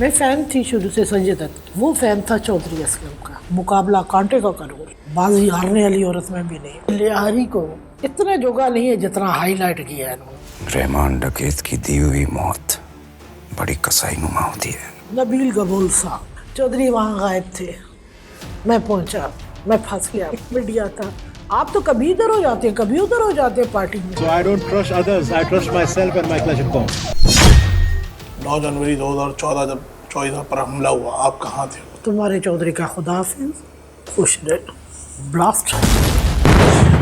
मैं फ़ैन थी शुरू से संजय दत्त, वो फ़ैन था चौधरी असलम का। मुकाबला कांटे का करूँ, बाजी हारने वाली औरत में भी नहीं। लिहारी को इतना जोगा नहीं है जितना हाईलाइट किया है इन्होंने। रहमान डकैत की दी हुई मौत बड़ी कसाईनुमा होती है। नबील गबूल साहब चौधरी वहाँ गायब थे, मैं पहुँचा, मैं फंस गया। मीडिया था, आप तो कभी इधर हो जाते हैं कभी उधर हो जाते हैं पार्टी में। So I don't trust others, I trust myself and my Kalashnikov. 9 जनवरी 2014 जब चौधरी पर हमला हुआ, आप कहाँ थे? तुम्हारे चौधरी का खुदा हाफिज़, खुश रहे। ब्लास्ट।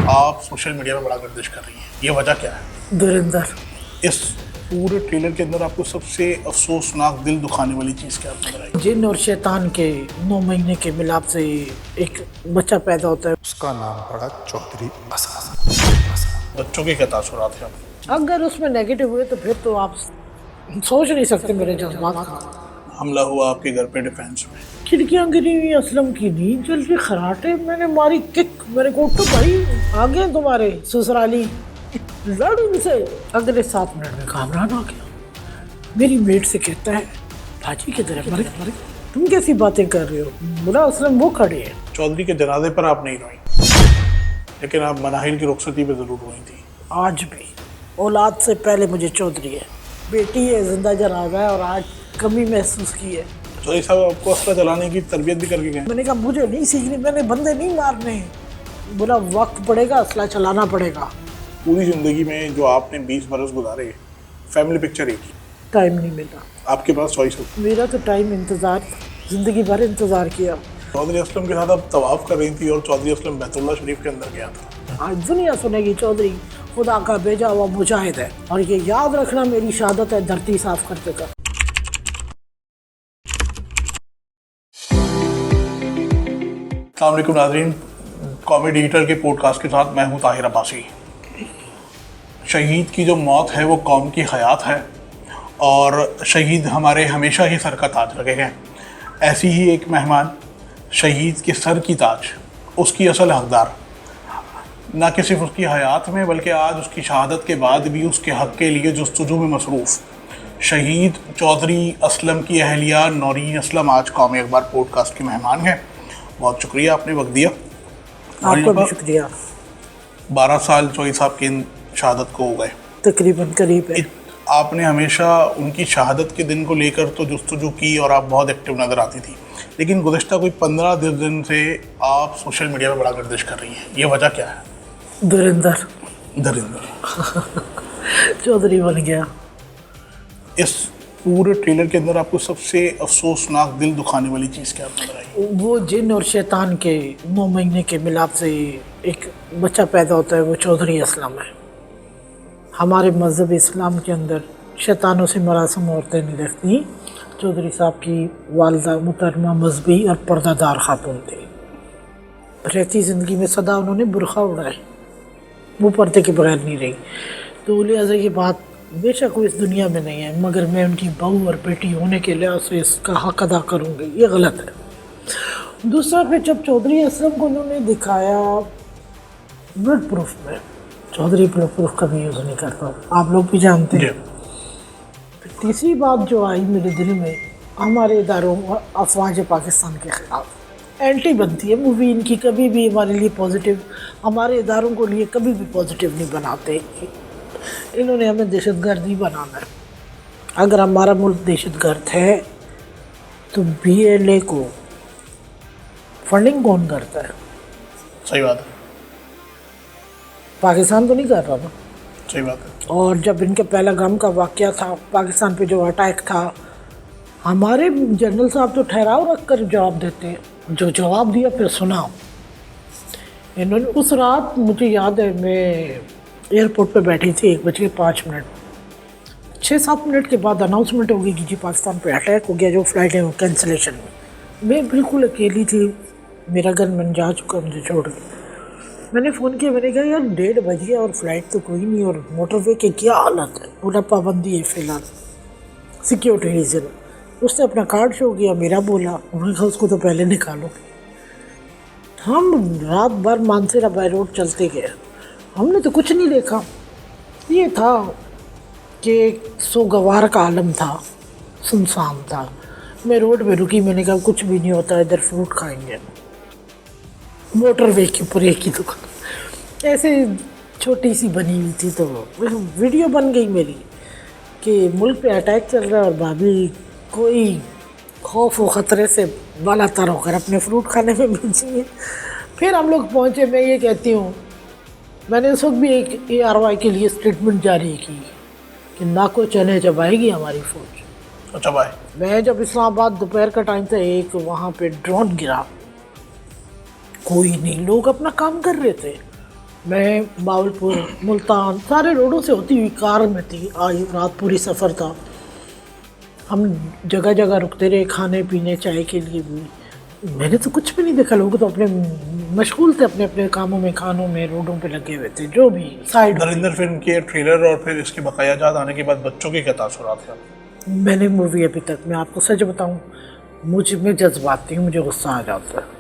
आप सोशल मीडिया में बड़ा गर्दिश कर रही हैं, ये वजह क्या है? दुरिंदर। इस पूरे ट्रेलर के अंदर आपको सबसे अफसोसनाक दिल दुखाने वाली चीज़ क्या नजर आई? जिन और शैतान के 9 महीने के मिलाप से एक बच्चा पैदा होता है। उसका नाम पड़ा चौधरी बच्चों के क्या तासुरात हैं आप? अगर उसमें नेगेटिव हुए तो फिर तो आप सोच नहीं सकते मेरे जज्बात का। हमला हुआ आपके घर पे डिफेंस में, खिड़कियाँ गिरी हुई, असलम की नींद चल रही, खराटे मैंने मारी, किक मेरे को तो भाई आगे तुम्हारे ससुराली लड़ उनसे। अगले 7 मिनट में घबराना आ गया। मेरी मेट से कहता है भाजी की तरह मर गए, तुम कैसी बातें कर रहे हो? बोला असलम वो खड़े हैं। चौधरी के जनाजे पर आप नहीं रोई, लेकिन आप मनाहिल की रुखसती पे ज़रूर रोई थी। आज भी औलाद से पहले मुझे चौधरी है, बेटी है, जिंदा जनाजा है, और आज कमी महसूस की है। चौधरी साहब आपको असला चलाने की तरबियत भी करके गए? मैंने कहा मुझे नहीं सीखनी, मैंने बंदे नहीं मारने। बोला वक्त पड़ेगा, असला चलाना पड़ेगा। पूरी ज़िंदगी में जो आपने 20 बरस गुजारे, फैमिली पिक्चर एक ही, टाइम नहीं मिला। आपके पास चॉइस हो। मेरा तो टाइम इंतज़ार, ज़िंदगी भर इंतज़ार किया। चौधरी असलम के साथ आप तवाफ़ कर रही थी और चौधरी असलम बैतुल्लाह शरीफ के अंदर गया था। आज दुनिया सुनेगी चौधरी खुदा का भेजा हुआ मुजाहिद है, और ये याद रखना मेरी शहादत है धरती साफ करते का। अस्सलाम वालेकुम नाज़रीन, कॉमेडी एडिटर के पॉडकास्ट के साथ मैं हूं ताहिर अब्बासी। शहीद की जो मौत है वो कौम की हयात है, और शहीद हमारे हमेशा ही सर का ताज रखे हैं। ऐसी ही एक मेहमान, शहीद के सर की ताज, उसकी असल हकदार, ना कि सिर्फ उसकी हयात में बल्कि आज उसकी शहादत के बाद भी उसके हक़ के लिए जस्तजू में मसरूफ़ शहीद चौधरी असलम की अहलिया नौरीन असलम आज कौमी अखबार पॉडकास्ट के मेहमान हैं। बहुत शुक्रिया, आपने वक्त दिया। आपको भी शुक्रिया। 12 साल चौधरी साहब की शहादत को हो गए तकरीबन, करीब है। आपने हमेशा उनकी शहादत के दिन को लेकर तो जस्तजू की और आप बहुत एक्टिव नज़र आती थी, लेकिन गुज़श्ता कोई 15 दिन से आप सोशल मीडिया में बड़ा गर्दिश कर रही हैं, ये वजह क्या है? दुरिंदर चौधरी बन गया। इस पूरे ट्रेलर के अंदर आपको सबसे अफसोसनाक दिल दुखाने वाली चीज़ क्या नजर आई? वो जिन और शैतान के 9 महीने के मिलाप से एक बच्चा पैदा होता है, वो चौधरी असलम है। हमारे मज़हब इस्लाम के अंदर शैतानों से मरासम औरतें नहीं रखती। चौधरी साहब की वालदा मुहतरमा मजहबी और पर्दादार खातून थी। रहती ज़िंदगी में सदा उन्होंने बुरखा उड़ाए, वो पर्दे के बगैर नहीं रही। तो लिहाजा ये बात बेशक वो इस दुनिया में नहीं है, मगर मैं उनकी बहू और बेटी होने के लिहाज से इसका हक़ अदा करूँगी, ये गलत है। दूसरा, फिर जब चौधरी असलम को उन्होंने दिखाया बुलेट प्रूफ में, चौधरी बुलेट प्रूफ कभी यूज़ नहीं करता, आप लोग भी जानते हैं। फिर तीसरी बात जो आई मेरे दिल में, हमारे इदारों और अफवाज पाकिस्तान के ख़िलाफ़ एंटी बनती है मूवी इनकी, कभी भी हमारे लिए पॉजिटिव, हमारे इदारों को लिए कभी भी पॉजिटिव नहीं बनाते। इन्होंने हमें दहशतगर्द ही बनाना है। अगर हमारा मुल्क दहशतगर्द है तो BLA को फंडिंग कौन करता है? सही बात है, पाकिस्तान तो नहीं कर रहा ना। सही बात है। और जब इनके पहलगाम का वाक़या था, पाकिस्तान पे जो अटैक था, हमारे जनरल साहब तो ठहराव रख कर जवाब देते हैं, जो जवाब दिया फिर सुना इन्होंने। उस रात मुझे याद है, मैं एयरपोर्ट पे बैठी थी, 1:05, 6-7 मिनट के बाद अनाउंसमेंट हो गई कि जी पाकिस्तान पे अटैक हो गया, जो फ़्लाइट है वो कैंसिलेशन में। मैं बिल्कुल अकेली थी, मेरा गनमैन जा चुका मुझे छोड़ के। मैंने फ़ोन किया, मैंने कहा यार 1:30 बज गया और फ़्लाइट तो कोई नहीं, और मोटरवे की क्या हालत है? पूरा पाबंदी है फ़िलहाल, सिक्योरिटी रीज़न। उसने अपना कार्ड शो किया, मेरा बोला, उन्होंने कहा उसको तो पहले निकालो। हम रात भर मानसरा बाई रोड चलते गए, हमने तो कुछ नहीं देखा। ये था कि सोगवार का आलम था, सुनसान था। मैं रोड पे रुकी, मैंने कहा कुछ भी नहीं होता, इधर फ्रूट खाएंगे। मोटरवे के ऊपर एक ही दुकान ऐसे छोटी सी बनी हुई थी, तो वीडियो बन गई मेरी कि मुल्क पे अटैक चल रहा है और भाभी कोई खौफ व ख़तरे से बालातर होकर अपने फ्रूट खाने में बिजी है। फिर हम लोग पहुँचे। मैं ये कहती हूँ, मैंने उस वक्त भी एक ARY के लिए स्टेटमेंट जारी की कि नाको चने जब आएगी हमारी फ़ौज। अच्छा भाई, मैं जब इस्लामाबाद दोपहर का टाइम था, एक वहाँ पे ड्रोन गिरा, कोई नहीं, लोग अपना काम कर रहे थे। मैं बावलपुर, मुल्तान, सारे रोडों से होती हुई कार में थी, आज रात पूरी सफ़र था। हम जगह जगह रुकते रहे खाने पीने, चाय के लिए भी। मैंने तो कुछ भी नहीं देखा, लोग तो अपने मशगूल थे अपने अपने कामों में, खानों में, रोडों पे लगे हुए थे, जो भी साइड। धुरंधर फिल्म के ट्रेलर और फिर इसके बकायाजात आने के बाद बच्चों के क्या तासुरात थे? मैंने मूवी अभी तक, मैं आपको सच बताऊं, मुझ में जज्बाती हूँ, मुझे गुस्सा आ जाता है।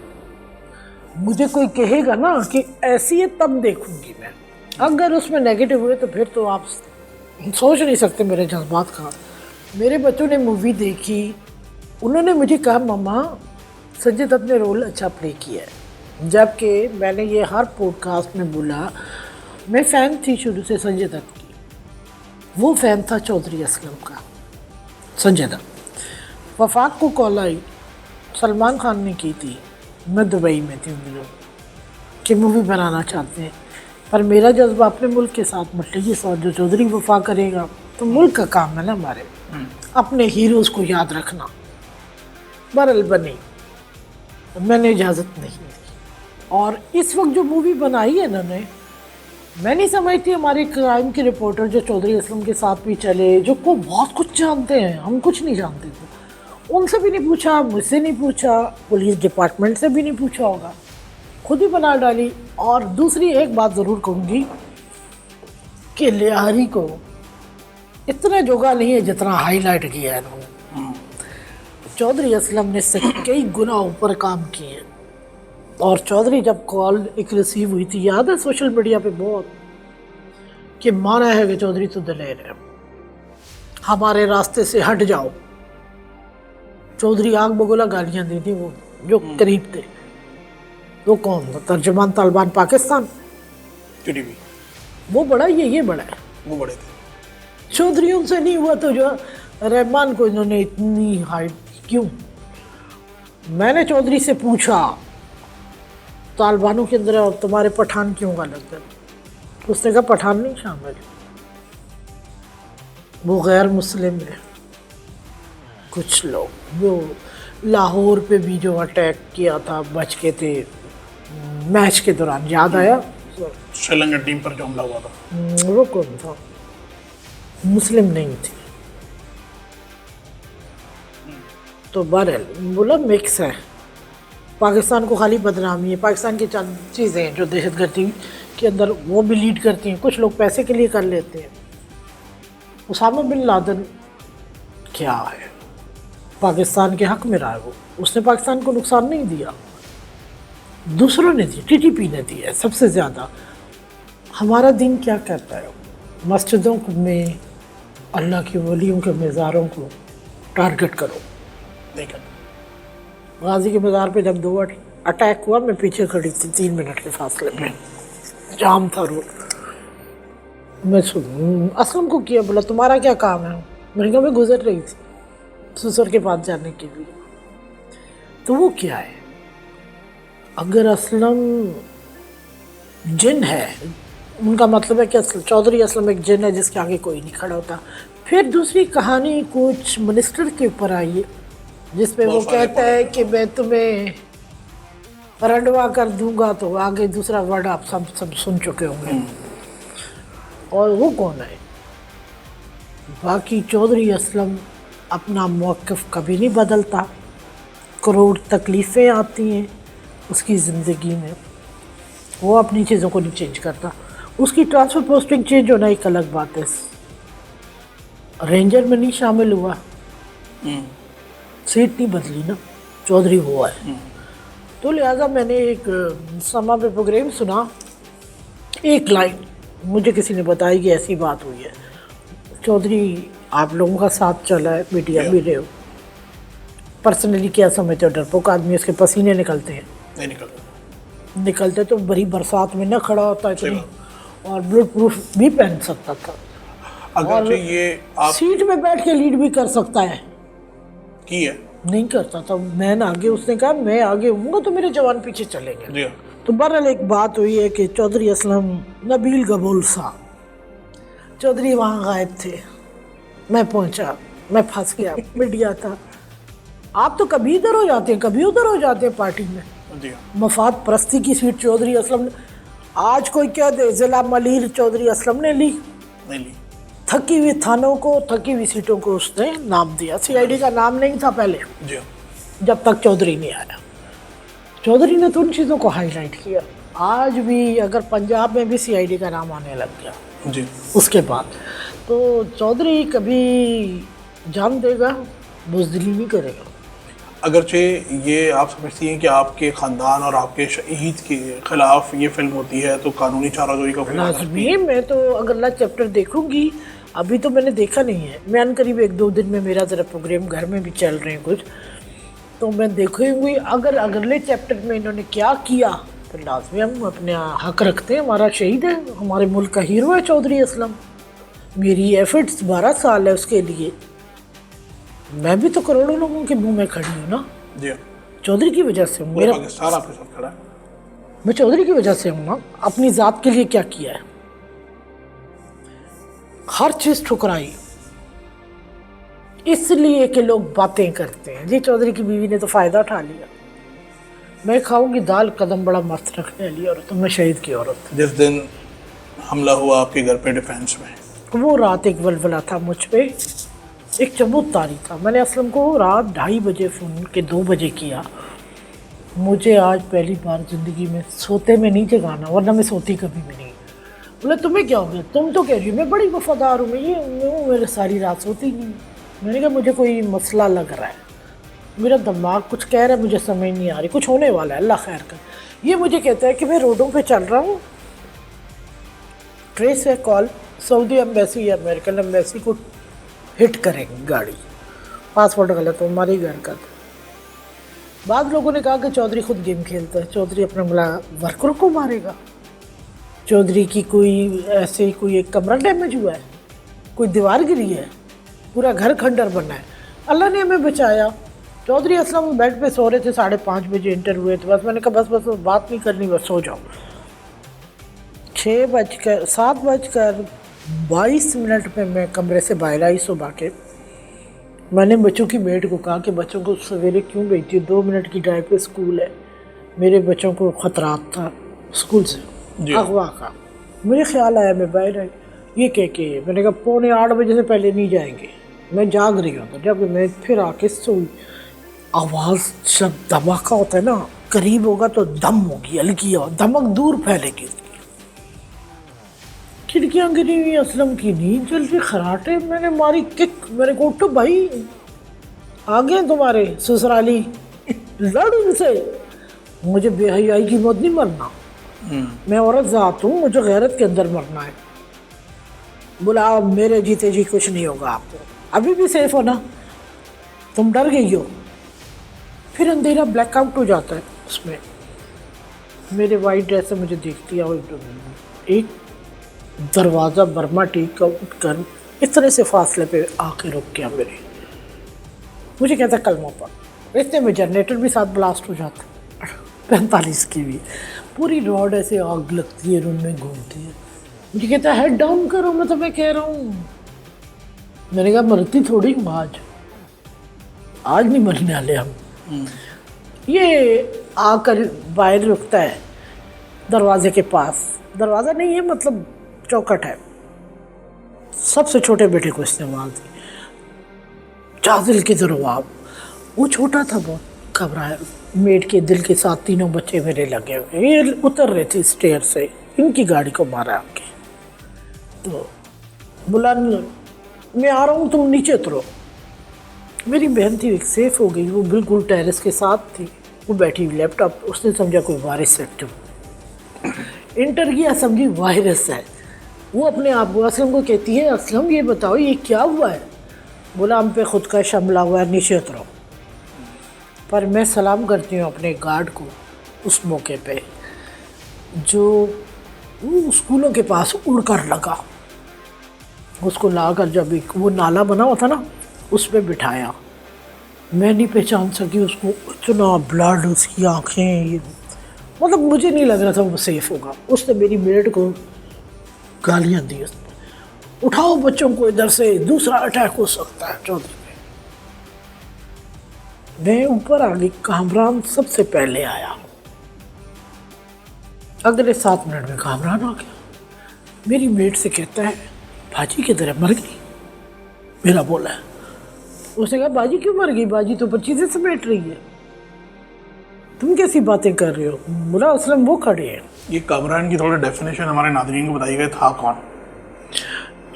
मुझे कोई कहेगा ना कि ऐसी है तब देखूंगी मैं, अगर उसमें नेगेटिव हुए तो फिर तो आप सोच नहीं सकते मेरे जज्बात का। मेरे बच्चों ने मूवी देखी, उन्होंने मुझे कहा मम्मा संजय दत्त ने रोल अच्छा प्ले किया है, जबकि मैंने ये हर पॉडकास्ट में बोला मैं फ़ैन थी शुरू से संजय दत्त की। वो फ़ैन था चौधरी असलम का, संजय दत्त। वफाक को कॉल आई, सलमान खान ने की थी, मैं दुबई में थी उन दिनों, कि मूवी बनाना चाहते हैं, पर मेरा जज्बा अपने मुल्क के साथ मटलेगी साथ, जो चौधरी वफा करेगा तो मुल्क का काम है ना हमारे, अपने हीरोज़ को याद रखना। बरल बनी, मैंने इजाज़त नहीं दी। और इस वक्त जो मूवी बनाई है इन्होंने, मैं नहीं समझती हमारे क्राइम के रिपोर्टर जो चौधरी असलम के साथ भी चले, जो को बहुत कुछ जानते हैं, हम कुछ नहीं जानते थे, उनसे भी नहीं पूछा, मुझसे नहीं पूछा, पुलिस डिपार्टमेंट से भी नहीं पूछा होगा, खुद ही बना डाली। और दूसरी एक बात ज़रूर कहूँगी कि लिहारी को इतना जोगा नहीं है जितना हाईलाइट किया है इन्होंने। चौधरी असलम ने से कई गुना ऊपर काम किए हैं। और चौधरी जब कॉल एक रिसीव हुई थी, याद है सोशल मीडिया पे बहुत, कि माना है कि चौधरी तो दलेर है, हमारे रास्ते से हट जाओ। चौधरी आग बगोला गालियाँ दी थी वो जो करीब थे। वो कौन था? तर्जुमान तालिबान पाकिस्तान, TTP वो बड़ा, ये बड़ा है, वो बड़े थे। चौधरीयों से नहीं हुआ तो जो रहमान को इन्होंने इतनी हाइट क्यों? मैंने चौधरी से पूछा तालिबानों के अंदर तुम्हारे पठान क्यों गलत है? उसने कहा पठान नहीं शामिल, वो गैर मुस्लिम है। कुछ लोग वो लाहौर पे भी जो अटैक किया था, बच के थे मैच के दौरान, याद आया? श्रीलंका टीम पर जो हमला हुआ था, वो कौन था? मुस्लिम नहीं थी। तो बहरहाल बोला मिक्स है, पाकिस्तान को खाली बदनामी है। पाकिस्तान की चंद चीज़ें हैं जो दहशतगर्दी के अंदर वो भी लीड करती हैं, कुछ लोग पैसे के लिए कर लेते हैं। उसामा बिन लादेन क्या है, पाकिस्तान के हक़ में रहा है वो, उसने पाकिस्तान को नुकसान नहीं दिया, दूसरों ने दी, TTP ने दी है सबसे ज़्यादा। हमारा दिन क्या कहता है? मस्जिदों में अल्लाह के वलियों के मज़ारों को टारगेट करो। देखा गाजी के मज़ार पे जब 2 अटैक हुआ, मैं पीछे खड़ी थी 3 मिनट के फासले में, जाम था रोड। मैं असलम को किया, बोला तुम्हारा क्या काम है? मैंने कहा मैं गुजर रही थी ससुर के पास जाने के लिए। तो वो क्या है? अगर असलम जिन है, उनका मतलब है कि चौधरी असलम एक जिन है जिसके आगे कोई नहीं खड़ा होता। फिर दूसरी कहानी कुछ मिनिस्टर के ऊपर आई है, जिसमें वो कहता है कि मैं तुम्हें रंडवा कर दूंगा, तो आगे दूसरा वर्ड आप सब सुन चुके होंगे। और वो कौन है? बाकी चौधरी असलम अपना मौक़िफ़ कभी नहीं बदलता, करोड़ तकलीफ़ें आती हैं उसकी ज़िंदगी में, वो अपनी चीज़ों को नहीं चेंज करता। उसकी ट्रांसफ़र पोस्टिंग चेंज होना एक अलग बात है, रेंजर में नहीं शामिल हुआ, सीट नहीं बदली ना, चौधरी हुआ है। तो लिहाजा मैंने एक समा पे प्रोग्राम सुना, एक लाइन मुझे किसी ने बताई कि ऐसी बात हुई है, चौधरी आप लोगों का साथ चला है, मीडिया भी रहे हो, पर्सनली क्या समझते हो, डरपोक आदमी उसके पसीने निकलते हैं, नहीं निकलता। निकलते तो बड़ी बरसात में न खड़ा होता सही इतनी, और बुलेट प्रूफ भी पहन सकता था, अगर ये आप सीट में बैठ के लीड भी कर सकता है, की है। नहीं करता था। मैं आगे, उसने कहा मैं आगे हूँगा तो मेरे जवान पीछे चलेंगे। जी हाँ। तो बहरहाल एक बात हुई है कि चौधरी असलम नबील गबूल साहब चौधरी वहाँ गायब थे, मैं पहुँचा, मैं फंस गया, मीडिया था। आप तो कभी इधर हो जाते हैं कभी उधर हो जाते हैं पार्टी में, जी हाँ। मफाद परस्ती की सीट चौधरी असलम ने, आज कोई क्या दे, जिला मलिर चौधरी असलम ने ली, नहीं ली। थकी हुई थानों को, थकी हुई सीटों को उसने नाम दिया। सीआईडी का नाम नहीं था पहले, जी हाँ। जब तक चौधरी नहीं आया। चौधरी ने तो उन चीज़ों को हाईलाइट किया। आज भी अगर पंजाब में भी सीआईडी का नाम आने लग गया जी। उसके बाद, तो चौधरी कभी जान देगा, बुज़दिली नहीं करेगा। अगरचे ये आप समझती हैं कि आपके ख़ानदान और आपके शहीद के ख़िलाफ़ ये फिल्म होती है तो कानूनी चाराजोई का कोई हल है? लाजमी, मैं तो अगला चैप्टर देखूंगी, अभी तो मैंने देखा नहीं है। मैं अनकरीब 1-2 दिन में, मेरा ज़रा प्रोग्राम घर में भी चल रहे हैं कुछ, तो मैं देखूंगी अगर अगले चैप्टर में इन्होंने क्या किया तो लाजमी हम अपने हक रखते हैं। हमारा शहीद है, हमारे मुल्क का हीरो है चौधरी असलम। मेरी एफर्ट्स 12 साल है उसके लिए, मैं भी तो करोड़ों लोगों के मुंह में खड़ी हूँ ना, जी हाँ। चौधरी की वजह से हूँ। पूरा मेरा, पाकिस्तान आपके साथ खड़ा है। मैं चौधरी की वजह से हूँ ना। अपनी ज़ात के लिए क्या किया है, हर चीज़ ठुकराई इसलिए कि लोग बातें करते हैं। जी चौधरी की बीवी ने तो फ़ायदा उठा लिया। मैं खाऊंगी दाल, कदम बड़ा मस्त रखने वाली औरत, तो मैं शहीद की औरत। जिस दिन हमला हुआ आपके घर पे डिफेंस में, वो रात एक वलवला था मुझ पे, एक चबूतदारी था। मैंने असलम को रात 2:30 बजे फ़ोन के 2 बजे किया। मुझे आज पहली बार ज़िंदगी में सोते में नहीं जगाना, वरना मैं सोती कभी भी नहीं। बोले तुम्हें क्या हो गया, तुम तो कह रही हो मैं बड़ी वफादार हूँ, मैं ये हूँ, मेरे सारी रात सोती नहीं। मैंने कहा मुझे कोई मसला लग रहा है, मेरा दिमाग कुछ कह रहा है, मुझे समझ नहीं आ रही, कुछ होने वाला है, अल्लाह खैर कर। ये मुझे कहता है कि मैं रोडों पे चल रहा हूँ, ट्रेस है कॉल, सऊदी एम्बेसी या अमेरिकन एम्बेसी को हिट करेंगे गाड़ी, पासपोर्ट गलत हो, हमारे घर का था। बाद लोगों ने कहा कि चौधरी खुद गेम खेलता है, चौधरी अपने वर्करों को मारेगा, चौधरी की कोई ऐसे ही कोई एक कमरा डैमेज हुआ है, कोई दीवार गिरी है, पूरा घर खंडर बना है। अल्लाह ने हमें बचाया। चौधरी असलम बेड पे सो रहे थे, 5:30 बजे इंटर हुए थे। बस मैंने कहा बस बात नहीं करनी, बस सो जाओ। 7:22 में मैं कमरे से बाहर आई सुबह के। मैंने बच्चों की मेड को कहा कि बच्चों को सवेरे क्यों भेजती है, 2 मिनट की ड्राइव पे स्कूल है। मेरे बच्चों को ख़तरात था स्कूल से, अगवा का। मुझे ख्याल आया, मैं बाहर आई, ये कह के मैंने कहा 7:45 बजे से पहले नहीं जाएंगे। मैं जाग रही हूँ, तो जब मैं फिर आके सोई, आवाज़ जब धमाका होता है ना, करीब होगा तो दम होगी, हल्की हो, धमक दूर फैलेगी। खिड़कियाँ गिरी हुई, असलम की नींद चल रही, खराटे। मैंने मारी किक, मेरे को उठो भाई, आ गए तुम्हारे ससुराली, लड़ उनसे। मुझे बेहयाई की मौत नहीं मरना, मैं औरत ज़ात हूँ, मुझे गैरत के अंदर मरना है। बोला अब मेरे जीते जी कुछ नहीं होगा आपको, अभी भी सेफ हो ना, तुम डर गई हो। फिर अंधेरा ब्लैकआउट हो जाता है उसमें। मेरे वाइट ड्रेस से मुझे देखती है, और एक दरवाज़ा बर्मा टीक का उठकर इस तरह से फासले पे आके रुक गया मेरे। मुझे कहता कलमा पर, इतने में जनरेटर भी साथ ब्लास्ट हो जाता, 45 की भी पूरी रॉड ऐसे आग लगती है, रूम में घूमती है। मुझे कहता हेड डाउन करो, मैं तुम्हें कह रहा हूँ। मैंने कहा मरती थोड़ी हूँ आज नहीं मरने वाले हम। ये आकर बाहर रुकता है दरवाजे के पास, दरवाज़ा नहीं है मतलब चौखट है, सबसे छोटे बेटे को इस्तेमाल थी, चाजिल की जवाब। वो छोटा था बहुत, घबराया, मेड के दिल के साथ 3 बच्चे मेरे लगे हुए, ये उतर रहे थे स्टेयर से, इनकी गाड़ी को मारा आके। तो बोला मैं आ रहा हूँ, तुम नीचे उतरो। मेरी बहन थी, एक सेफ हो गई, वो बिल्कुल टेरेस के साथ थी, वो बैठी हुई लैपटॉप, उसने समझा कोई वायरस एक्टिव, इंटर किया, समझी वायरस है। वो अपने आप को असलम को कहती है, असलम ये बताओ ये क्या हुआ है। बोला हम पे खुद का हमला हुआ है, नीचे उतरो। पर मैं सलाम करती हूँ अपने गार्ड को उस मौके पे जो वो स्कूलों के पास उड़ कर लगा। उसको लाकर जब एक वो नाला बना हुआ था ना, उस पर बिठाया। मैं नहीं पहचान सकी उसको, इतना ब्लड, उसकी आँखें, ये मतलब मुझे नहीं लग रहा था वो सेफ होगा। उसने मेरी मेड को गालियाँ दी, उठाओ बच्चों को इधर से, दूसरा अटैक हो सकता है चौधरी पे। मैं ऊपर आ गई, कामरान सबसे पहले आया। अगले 7 मिनट में कामरान आ गया। मेरी मेड से कहता है बाजी किधर है, मर गई? मेरा बोला है। उसने कहा बाजी क्यों मर गई, बाजी तो 25 समेट रही है, तुम कैसी बातें कर रहे हो? बोला असलम वो खड़े हैं। ये कामरान की थोड़ा डेफिनेशन हमारे नाज़रीन को बताइएगा, था कौन?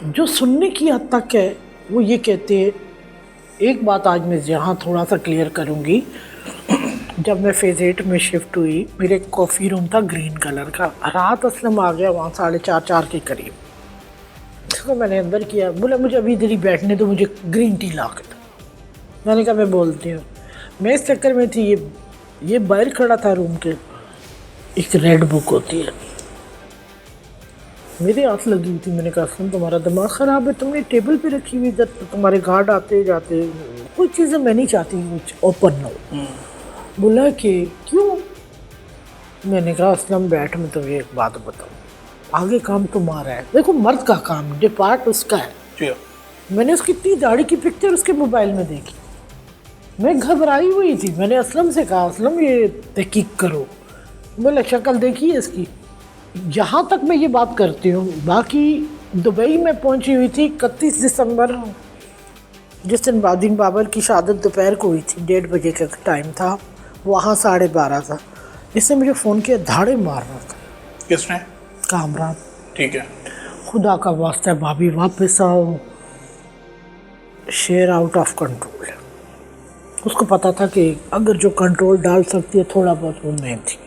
जो सुनने की हद तक है वो ये कहते हैं। एक बात आज मैं यहाँ थोड़ा सा क्लियर करूँगी। जब मैं फेज़ 8 में शिफ्ट हुई, मेरे कॉफ़ी रूम था ग्रीन कलर का। रात असलम आ गया वहाँ 4:30 के करीब। तो मैंने अंदर किया, बोला मुझे अभी इधर ही बैठने दो, मुझे ग्रीन टी ला के दो। मैंने कहा मैं बोलती हूँ। मैं इस चक्कर में थी, ये बाहर खड़ा था रूम के। एक रेड बुक होती है, मेरे हाथ लगी हुई थी। मैंने कहा असलम तुम्हारा दिमाग ख़राब है, तुमने टेबल पे रखी हुई, जब तुम्हारे गार्ड आते जाते, कोई चीज़ें मैं नहीं चाहती कुछ ओपन ना हो। बोला कि क्यों? मैंने कहा असलम बैठ, मैं तुम्हें एक बात बताऊँ, आगे काम तुम्हारा है। देखो मर्द का काम, डिपार्ट उसका है। जी। मैंने उसकी इतनी दाढ़ी की पिक्चर उसके मोबाइल में देखी, मैं घबराई हुई थी। मैंने असलम से कहा असलम ये तहकीक करो। बोले शक्ल देखी है इसकी। जहाँ तक मैं ये बात करती हूँ, बाकी दुबई में पहुँची हुई थी 31 दिसंबर, जिस दिन बादीन बाबर की शहादत दोपहर को हुई थी, 1:30 बजे का टाइम था, वहाँ 12:30 था। इसने मुझे फ़ोन किया, धाड़े मार रहा था। किसने? कामरान। ठीक है। खुदा का वास्ता है भाभी वापस आओ, शेयर आउट ऑफ कंट्रोल है। उसको पता था कि अगर जो कंट्रोल डाल सकती है थोड़ा बहुत वो मैं थी।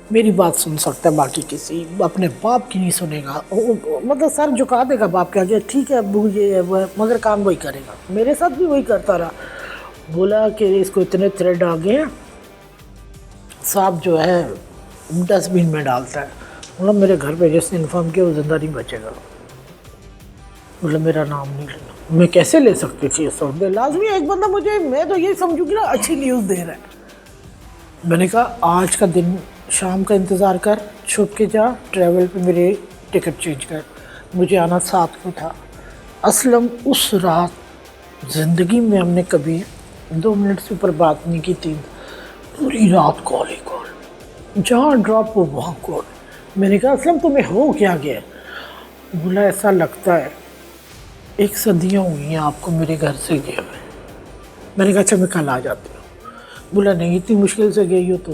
मेरी बात सुन सकता है, बाकी किसी अपने बाप की नहीं सुनेगा। मतलब सर झुका देगा बाप के आगे, ठीक है अब्बू ये है वो है, मगर काम वही करेगा। मेरे साथ भी वही करता रहा। बोला कि इसको इतने थ्रेड आ गए हैं, सांप जो है डस्टबिन में डालता है। मतलब मेरे घर पे जिसने इन्फॉर्म किया वो जिंदा नहीं बचेगा। मतलब मेरा नाम नहीं लेना। मैं कैसे ले सकती थी इस वक्त? लाजमी एक बंदा मुझे, मैं तो ये समझूंगी ना अच्छी न्यूज़ दे रहा है। मैंने कहा आज का दिन शाम का इंतज़ार कर, छुप के जा, ट्रैवल पे मेरे टिकट चेंज कर। मुझे आना 7 को था। असलम उस रात ज़िंदगी में हमने कभी 2 मिनट से ऊपर बात नहीं की थी। पूरी रात कॉल ही कॉल, जहाँ ड्रॉप हो वहाँ कॉल। मैंने कहा असलम तुम्हें हो क्या गया? बोला ऐसा लगता है 1 सदियाँ हुई हैं आपको मेरे घर से गए हुए। मैंने कहा अच्छा मैं कल आ जाती हूँ। बोला नहीं, इतनी मुश्किल से गई हो तो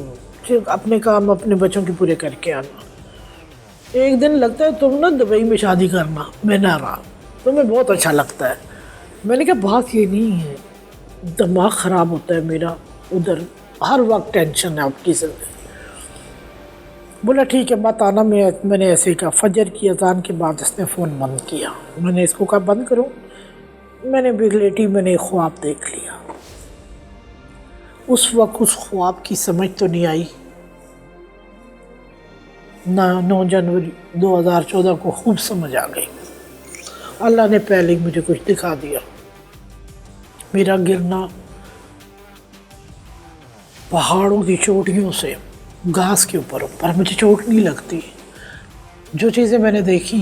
सिर्फ अपने काम अपने बच्चों के पूरे करके आना। एक दिन लगता है तुम ना दुबई में शादी करना, मैं ना रहा, तुम्हें बहुत अच्छा लगता है। मैंने कहा बात ये नहीं है, दिमाग ख़राब होता है मेरा, उधर हर वक्त टेंशन है आपकी ज़िंदगी। बोला ठीक है मत आना। मैंने ऐसे ही कहा। फजर की अजान के बाद इसने फ़ोन बंद किया। मैंने इसको कहा बंद करो। मैंने भी लेटी, मैंने ख्वाब देख लिया। उस वक्त उस ख्वाब की समझ तो नहीं आई ना। 9 जनवरी 2014 को खूब समझ आ गई। अल्लाह ने पहले ही मुझे कुछ दिखा दिया। मेरा गिरना पहाड़ों की चोटियों से घास के ऊपर, पर मुझे चोट नहीं लगती। जो चीज़ें मैंने देखी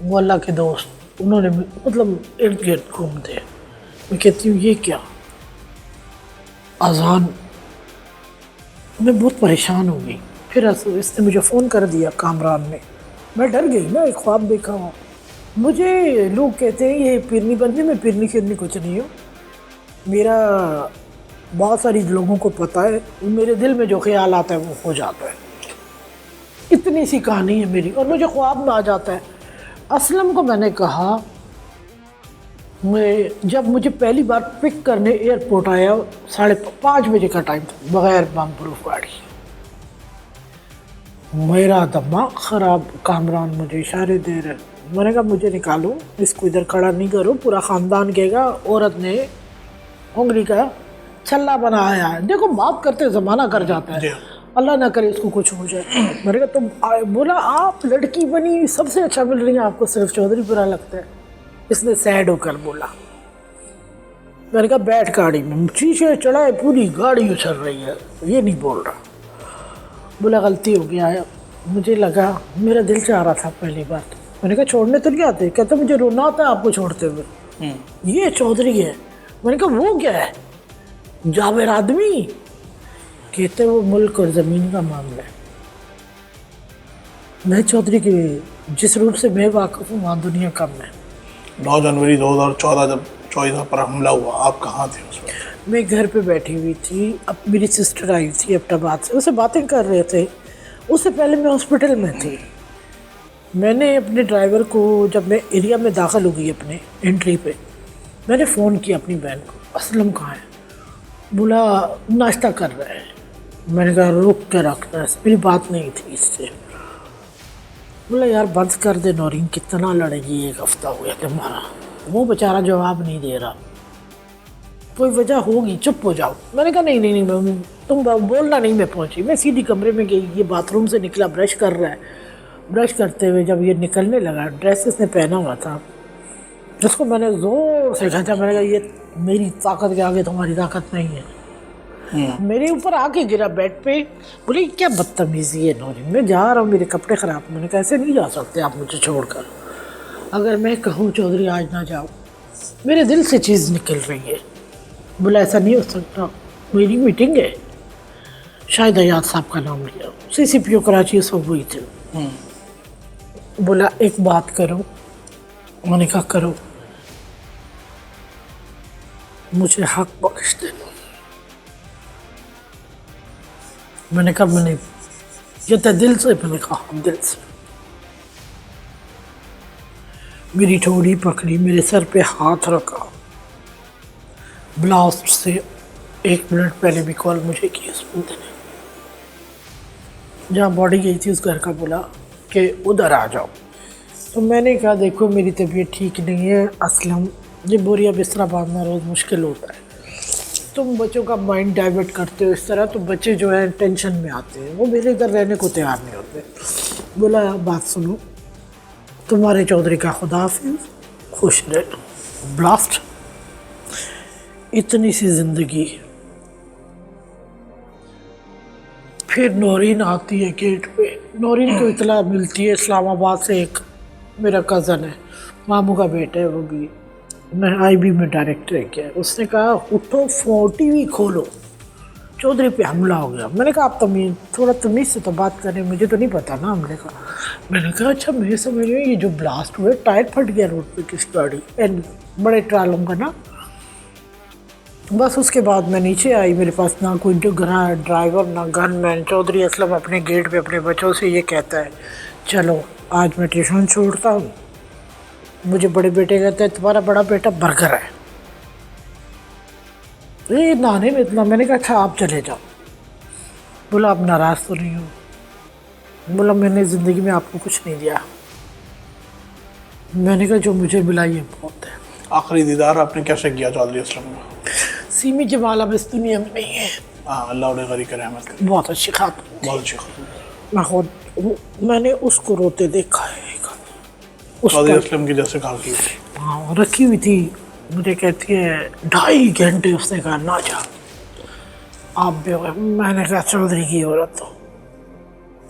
वो अल्लाह के दोस्त, उन्होंने मतलब इर्द गिर्द घूमते। मैं कहती हूँ ये क्या अजान। मैं बहुत परेशान हो गई। फिर इसने मुझे फ़ोन कर दिया कामरान ने। मैं डर गई ना, एक ख्वाब देखा हुआ। मुझे लोग कहते हैं ये पिरनी बनती, मैं पिरनी शिरनी कुछ नहीं हूँ। मेरा बहुत सारी लोगों को पता है, मेरे दिल में जो ख्याल आता है वो हो जाता है। इतनी सी कहानी है मेरी, और मुझे ख्वाब में आ जाता है। असलम को मैंने कहा, मैं जब मुझे पहली बार पिक करने एयरपोर्ट आया 5:30 बजे का टाइम था, बग़ैर बम प्रूफ गाड़ी। मेरा दिमाग ख़राब। कामरान मुझे इशारे दे रहे। मैंने कहा मुझे निकालो, इसको इधर खड़ा नहीं करो, पूरा ख़ानदान कहेगा औरत ने उंगली का छल्ला बनाया है। देखो माफ़ करते ज़माना कर जाता जी है, हाँ। अल्लाह ना करे इसको कुछ हो जाए। मैंने कहा तुम बोला आप लड़की बनी सबसे अच्छा मिल रही है, आपको सिर्फ चौधरी बुरा लगता है। इसने सैड होकर बोला। मैंने कहा बैठ गाड़ी में, शीशे चढ़ाए पूरी गाड़ी उछल रही है, ये नहीं बोल रहा। बोला गलती हो गया है, मुझे लगा मेरा दिल चाह रहा था पहली बार। मैंने कहा छोड़ने तो नहीं आते, कहते मुझे रोना आता है आपको छोड़ते हुए। ये चौधरी है। मैंने कहा वो क्या है? जावेर आदमी। कहते वो मुल्क और ज़मीन का मामला है। मैं चौधरी के जिस रूप से मैं वाकिफ़ हूँ वहाँ दुनिया कम है। 9 जनवरी 2014 जब 24 पर हमला हुआ, आप कहाँ थे उस वक्त? मैं घर पे बैठी हुई थी, अब मेरी सिस्टर आई थी अब्टाबाद से, उससे बातें कर रहे थे। उससे पहले मैं हॉस्पिटल में थी। मैंने अपने ड्राइवर को, जब मैं एरिया में दाखिल हो गई अपने एंट्री पे, मैंने फ़ोन किया अपनी बहन को, असलम कहाँ है? बोला नाश्ता कर रहा है। मैंने कहा रुक के रखना है, मेरी बात नहीं थी इससे। बोला यार बंद कर दे नौरीन, कितना लड़ेगी, 1 हफ्ता हो गया तुम्हारा। वो बेचारा जवाब नहीं दे रहा, कोई वजह होगी, चुप हो जाओ। मैंने कहा नहीं नहीं नहीं, तुम बोलना नहीं। मैं पहुंची, मैं सीधी कमरे में गई, ये बाथरूम से निकला, ब्रश कर रहा है। ब्रश करते हुए जब ये निकलने लगा, ड्रेस इसने पहना हुआ था, जिसको मैंने ज़ोर से खींचा। मैंने कहा ये मेरी ताकत के आगे तुम्हारी ताकत नहीं है। मेरे ऊपर आके गिरा बेड पे। बोले क्या बदतमीज़ी है नौरीन, मैं जा रहा हूँ, मेरे कपड़े ख़राब। मैंने कहा ऐसे नहीं जा सकते आप मुझे छोड़कर। अगर मैं कहूँ चौधरी आज ना जाओ, मेरे दिल से चीज़ निकल रही है। बोला ऐसा नहीं हो सकता, मेरी मीटिंग है। शायद अयाद साहब का नाम लिया, CCPO कराची उस वक्त हुई थी। बोला एक बात करो। मैंने कहा करो। मुझे हक बख्श देना। मैंने कहा मैंने ये तो दिल से, मैंने कहा दिल से। मेरी ठोड़ी पकड़ी, मेरे सर पे हाथ रखा। ब्लास्ट से 1 मिनट पहले भी कॉल मुझे की उस बंदे ने, जहाँ बॉडी गई थी उस घर का। बोला कि उधर आ जाओ। तो मैंने कहा देखो मेरी तबीयत ठीक नहीं है असलम, ये बोरिया बिस्तरा बांधना रोज़ मुश्किल होता है। तुम बच्चों का माइंड डाइवर्ट करते हो इस तरह, तो बच्चे जो है टेंशन में आते हैं, वो मेरे इधर रहने को तैयार नहीं होते। बोला बात सुनो, तुम्हारे चौधरी का खुदा हाफिज़, खुश रहना। ब्लास्ट। इतनी सी ज़िंदगी। फिर नौरीन आती है गेट पे। नौरीन को इतला मिलती है इस्लामाबाद से, एक मेरा कज़न है, मामू का बेटा है, वो भी मैं IB में डायरेक्टर है क्या। उसने कहा उठो TV खोलो, चौधरी पे हमला हो गया। मैंने कहा आप थोड़ा तमीज़ से तो बात करें, मुझे तो नहीं पता ना हमले का। मैंने कहा अच्छा मैं समझ रही हूँ ये जो ब्लास्ट हुआ, टायर फट गया रोड पे किस गाड़ी, एंड बड़े ट्रालों का ना। बस उसके बाद मैं नीचे आई, मेरे पास ना कोई ड्राइवर ना गनमैन। चौधरी असलम अपने गेट पे अपने बच्चों से ये कहता है चलो आज मैं ट्यूशन छोड़ता हूँ। मुझे बड़े बेटे कहते हैं तुम्हारा बड़ा बेटा बर्गर है, ये नहाने में इतना। मैंने कहा अच्छा आप चले जाओ। बोला आप नाराज़ तो नहीं हो? बोला मैंने ज़िंदगी में आपको कुछ नहीं दिया। मैंने कहा जो मुझे मिला ये बहुत है। आखिरी दीदार आपने कैसे किया चौधरी असलम का? सीमी जमाल अब इस दुनिया में नहीं है। हाँ, अल्लाह उन्हें गनी करे, रहमत करे। बहुत अच्छी खातून, बहुत अच्छी खातून। मैं खुद मैंने उसको रोते देखा है। चौधरी असलम की जैसे कहा की हाँ रखी हुई थी, मुझे कहती है 2.5 घंटे उसने कहा ना जा आप भी हो गए। मैंने कहा चौधरी की औरत तो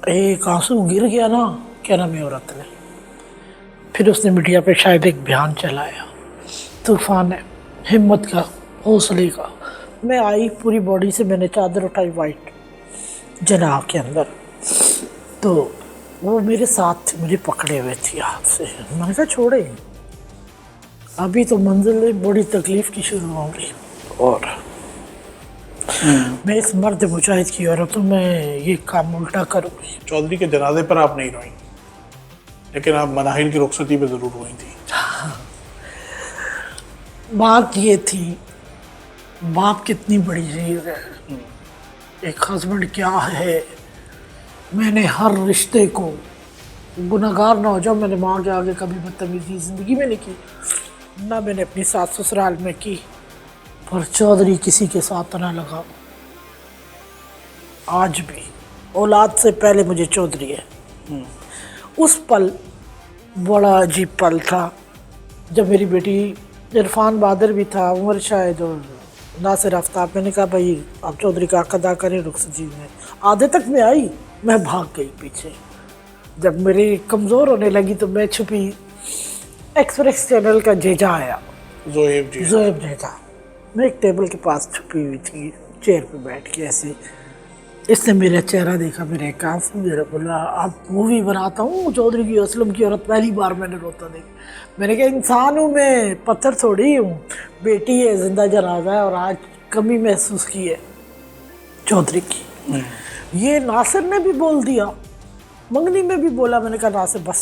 एक आंसू गिर गया ना, क्या नाम है औरत ने। फिर उसने मीडिया पे शायद एक बयान चलाया, तूफान है हिम्मत का, हौसले का। मैं आई पूरी बॉडी से, मैंने चादर उठाई वाइट जनाब के अंदर, तो वो मेरे साथ थे, मुझे पकड़े हुए थे हाथ से। मैंने कहा छोड़े, अभी तो मंजिल बड़ी तकलीफ़ की शुरू हो गई। और मैं इस मर्द मुजाहिद की औरत हूँ, मैं ये काम उल्टा करूँगी। चौधरी के जनाजे पर आप नहीं रोई, लेकिन आप मनाहिल की रुखसती पे ज़रूर रोई थी। बात ये थी, बाप कितनी बड़ी चीज़ है, एक हस्बैंड क्या है। मैंने हर रिश्ते को, गुनहगार ना हो जाओ, मैंने माँ के आगे कभी बदतमीज़ी ज़िंदगी में नहीं की, ना मैंने अपनी सास ससुराल में की, पर चौधरी किसी के साथ ना लगा। आज भी औलाद से पहले मुझे चौधरी है। उस पल बड़ा अजीब पल था जब मेरी बेटी इरफान बहादुर भी था, उमर शाहिद और नासिर आफ्ताब। मैंने कहा भाई आप चौधरी का हक अदा करें रुखसत जी में। आधे तक में आई, मैं भाग गई पीछे। जब मेरी कमज़ोर होने लगी तो मैं छुपी। एक्सप्रेस चैनल का जेजा आया, जोएब जेजा। मैं एक टेबल के पास छुपी हुई थी चेयर पे बैठ के ऐसे। इसने मेरा चेहरा देखा, मेरे काफ मेरा बोला आप मूवी बनाता हूँ चौधरी की असलम की औरत। पहली बार मैंने रोता देखा। मैंने कहा इंसान हूँ मैं, पत्थर थोड़ी हूँ। बेटी है, जिंदा जनाजा है और आज कमी महसूस की है चौधरी की। ये नासिर ने भी बोल दिया, मंगनी में भी बोला। मैंने कहा नासिर बस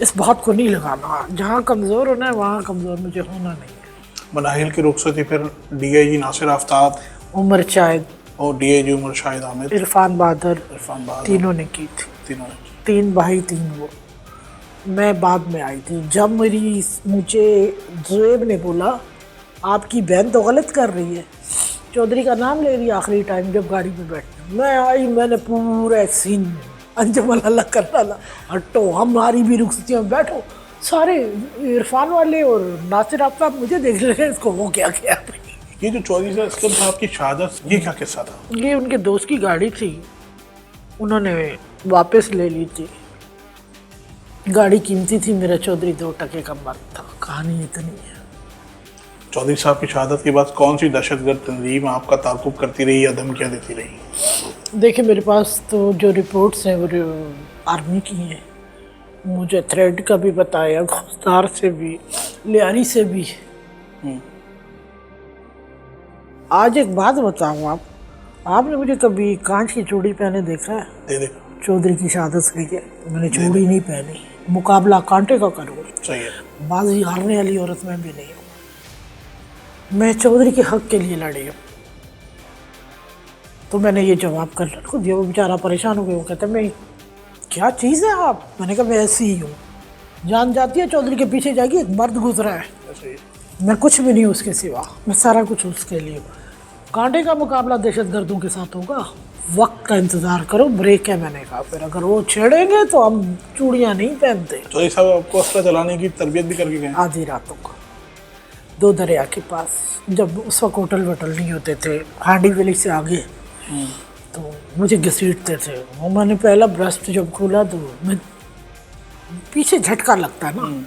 इस बात को नहीं लगाना, जहाँ कमज़ोर होना है वहाँ कमज़ोर मुझे होना नहीं है। मनाहिल की रुखसती फिर डीआईजी नासिर आफ्ताब, उमर शाहिद और डीआईजी उमर शाहिद आमिर, इरफान बहादुर, तीनों तीनों ने की थी। ने 3 भाई 3 वो। मैं बाद में आई थी। जब मुझे ज़ुएब ने बोला आपकी बहन तो गलत कर रही है, चौधरी का नाम ले रही है आखिरी टाइम जब गाड़ी में बैठी। मैं आई, मैंने पूरा एक सीन अंजम अल्लाह कर डाला। हटो हमारी भी रुखसतियों में बैठो। सारे इरफान वाले और नासिर आफ्ताब मुझे देख रहे हैं, इसको वो क्या किया। ये जो चौधरी असलम साहब की शहादत, ये क्या किस्सा था? ये उनके दोस्त की गाड़ी थी, उन्होंने वापस ले ली थी। गाड़ी कीमती थी, मेरा चौधरी 2 टके का मर्द था। कहानी इतनी है। चौधरी साहब की शहादत के बाद कौन सी दहशतगर्द तंजीम आपका ताकुब करती रही या धमकियाँ देती रही? देखिए मेरे पास तो जो रिपोर्ट्स हैं वो आर्मी की हैं। मुझे थ्रेड का भी बताया, गुफ्तार से भी, लियारी से भी। आज एक बात बताऊँ आपने मुझे कभी कांच की चूड़ी पहने देखा है? दे चौधरी की शहादत से लेके मैंने चूड़ी नहीं पहनी। मुकाबला कांटे का करूँगी, सही है। बाजी हारने वाली औरत में भी नहीं हूँ। मैं चौधरी के हक के लिए लड़ी हूँ। तो मैंने ये जवाब कर लड़को दिया। वो बेचारा परेशान हो गया। वो कहता मैं क्या चीज़ है आप? मैंने कहा मैं ऐसी ही हूँ। जान जाती है चौधरी के पीछे जाएगी, एक मर्द गुजरा है, मैं कुछ भी नहीं उसके सिवा, मैं सारा कुछ उसके लिए हूँ। कांटे का मुकाबला दहशतगर्दों के साथ होगा, वक्त का इंतज़ार करो, ब्रेक है। मैंने कहा फिर अगर वो छेड़ेंगे तो हम चूड़ियाँ नहीं पहनते। चौधरी साहब आपको असला चलाने की तरबियत भी करके गए? आधी रातों को 2 दरिया के पास, जब उस वक्त होटल वोटल नहीं होते थे, हांडी वैली से आगे, तो मुझे घसीटते थे। वो मैंने पहला ब्रस्ट जब खोला तो मैं पीछे झटका लगता है ना,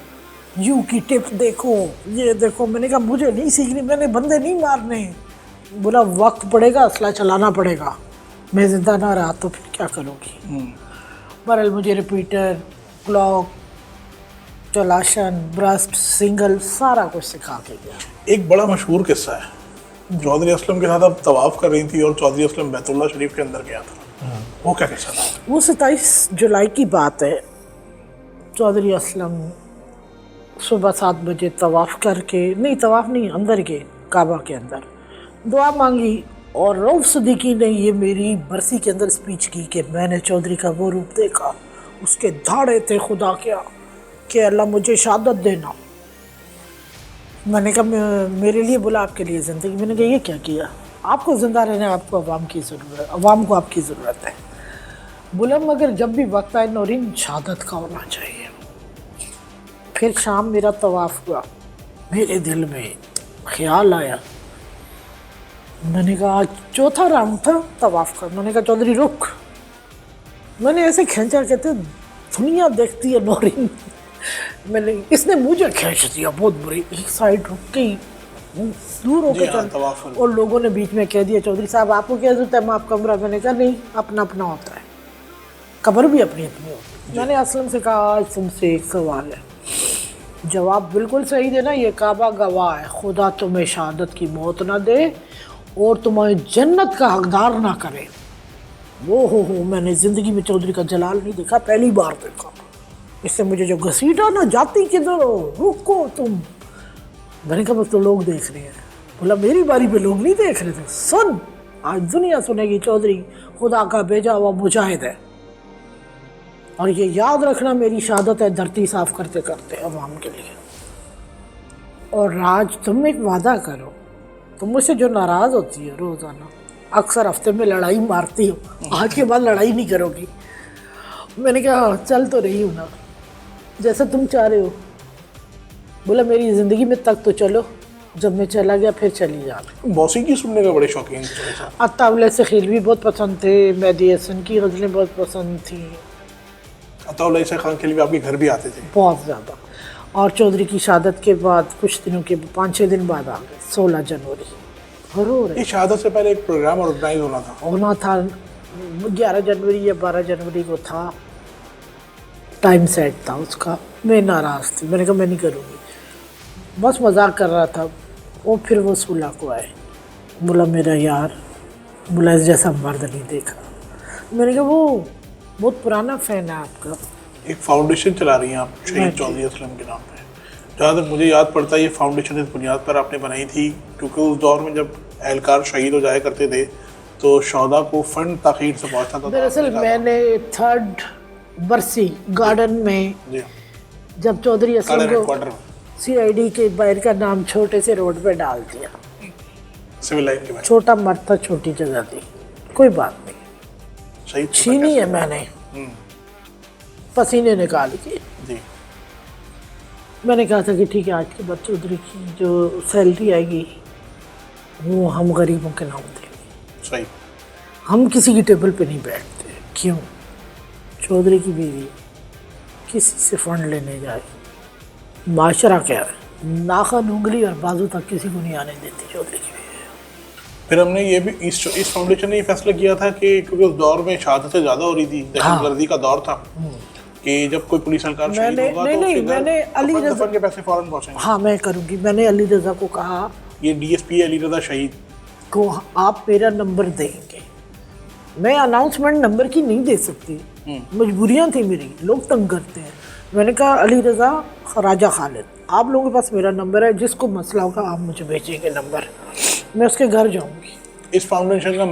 यू की टिप देखो, ये देखो। मैंने कहा मुझे नहीं सीखनी, मैंने बंदे नहीं मारने। बोला वक्त पड़ेगा, असला चलाना पड़ेगा। मैं जिंदा ना रहा तो फिर क्या करूँगी। बहरहाल मुझे रिपीटर, क्लॉक, चलाशन, ब्रस्ट, सिंगल सारा कुछ सिखा के गया। एक बड़ा मशहूर किस्सा है, चौधरी असलम के साथ आप तवाफ़ कर रही थी और चौधरी असलम बैतुल्लाह शरीफ के अंदर गया था, वो क्या किस्सा था? वो 27 जुलाई की बात है। चौधरी असलम सुबह 7 बजे तवाफ़ करके, नहीं तवाफ़ नहीं, अंदर के काबा के अंदर दुआ मांगी। और रऊफ सिद्दीकी ने ये मेरी बरसी के अंदर स्पीच की कि मैंने चौधरी का वो रूप देखा, उसके धाड़े थे खुदा क्या कि अल्लाह मुझे शहादत देना। मैंने कहा मेरे लिए बोला आपके लिए ज़िंदगी। मैंने कहा ये क्या किया? आपको ज़िंदा रहने आपको अवाम की ज़रूरत, अवाम को आपकी ज़रूरत है। बोला मगर जब भी वक्त आए नौरीन शहादत का होना चाहिए। फिर शाम मेरा तवाफ़ हुआ, मेरे दिल में ख्याल आया। मैंने कहा आज 4था राउंड था तवाफ़ का। मैंने कहा चौधरी रुक। मैंने ऐसे खींचा, कहते दुनिया देखती है नौरीन। मैंने, इसने मुझे खींच दिया बहुत बुरी, एक साइड रुक गई, दूर होकर चल। और लोगों ने बीच में कह दिया चौधरी साहब आपको क्या जरूरत है माफ कमरा? मैंने कहा नहीं, अपना अपना होता है, कब्र भी अपनी अपनी होती है। मैंने असलम से कहा आज तुमसे एक सवाल है, जवाब बिल्कुल सही देना। ये काबा गवाह है, खुदा तुम्हें शहादत की मौत ना दे और तुम्हें जन्नत का हकदार ना करे। वो हो मैंने ज़िंदगी में चौधरी का जलाल नहीं देखा, पहली बार देखा। इससे मुझे जो घसीटा ना, जाती किधर हो, रुको तुम। मैंने कहा तो लोग देख रहे हैं। बोला मेरी बारी पे लोग नहीं देख रहे थे, सुन आज दुनिया सुनेगी चौधरी खुदा का भेजा हुआ मुजाहिद है। और ये याद रखना मेरी शहादत है धरती साफ करते करते अवाम के लिए। और राज तुम एक वादा करो, तुम मुझसे जो नाराज़ होती हो रोज़ाना, अक्सर हफ्ते में लड़ाई मारती हो, आज के बाद लड़ाई नहीं करोगी। मैंने कहा चल तो रही हूँ ना, जैसा तुम चाह रहे हो। बोला मेरी ज़िंदगी में तक तो चलो, जब मैं चला गया फिर चली जाना। मौसीकी सुनने का बड़े शौकीन थे। अत्ताउल्लाह से खिल भी बहुत पसंद थे, मेहदी हसन की गज़लें बहुत पसंद थी, अताउल्लाह ईसा खान के लिए आपके घर भी आते थे? बहुत ज़्यादा। और चौधरी की शहादत के बाद कुछ दिनों के 5-6 दिन बाद आ गए, 16 जनवरी। ज़रूर ये शहादत से पहले एक प्रोग्राम ऑर्गेनाइज होना था। 11 जनवरी या 12 जनवरी को था, टाइम सेट था उसका। मैं नाराज़ थी, मैंने कहा मैं नहीं करूँगी, बस मजाक कर रहा था। वो फिर वो 16 को आए, बोला मेरा यार, बोला इस जैसा मर्द नहीं देखा। मैंने कहा वो बहुत पुराना फ़ैन है आपका। एक फाउंडेशन चला रही हैं आप शहीद चौधरी असलम के नाम पे। जहाँ तक मुझे याद पड़ता है ये फाउंडेशन इस बुनियाद पर आपने बनाई थी क्योंकि उस दौर में जब एहलकार शहीद हो जाया करते थे तो शहदा को फंड ताखीर से पहुँचता था। दरअसल मैंने 3rd बरसी गार्डन में जी जब चौधरी असलम को क्वार्टर CID के बाहर का नाम छोटे से रोड पे डाल दिया, सिविल लाइन के बाद छोटा मर्द था, छोटी जगह थी, कोई बात नहीं, शहीद छीनी है मैंने पसीने निकाल के। जी मैंने कहा था कि ठीक है आज के बाद चौधरी की जो सैलरी आएगी वो हम गरीबों के नाम देंगे, सही। हम किसी की टेबल पे नहीं बैठते। क्यों? चौधरी की बीवी किसी से फंड लेने जाए, माशरा क्या है, नाखन उंगली और बाजू तक किसी को नहीं आने देती चौधरी की बीवी। फिर हमने ये भी इस फाउंडेशन ने ये फैसला किया था कि क्योंकि उस दौर में शहादतें ज़्यादा हो रही थी, दहशतगर्दी का दौर था कि जब कोई पुलिस एहलकार शहीद होगा तो उसके घर मैंने अली कफन रज़ा दफन के पैसे फौरन पहुंचेंगे। हाँ मैं करूँगी। मैंने अली रज़ा को कहा ये DSP अली रज़ा शहीद को आप मेरा नंबर देंगे, मैं अनाउंसमेंट नंबर की नहीं दे सकती, मजबूरियाँ थी मेरी, लोग तंग करते हैं। मैंने कहा अली रज़ा राजा खालिद, आप लोगों के पास मेरा नंबर है, जिसको मसला होगा आप मुझे भेजिएगा नंबर, मैं उसके घर जाऊंगी। इस फाउंडेशन का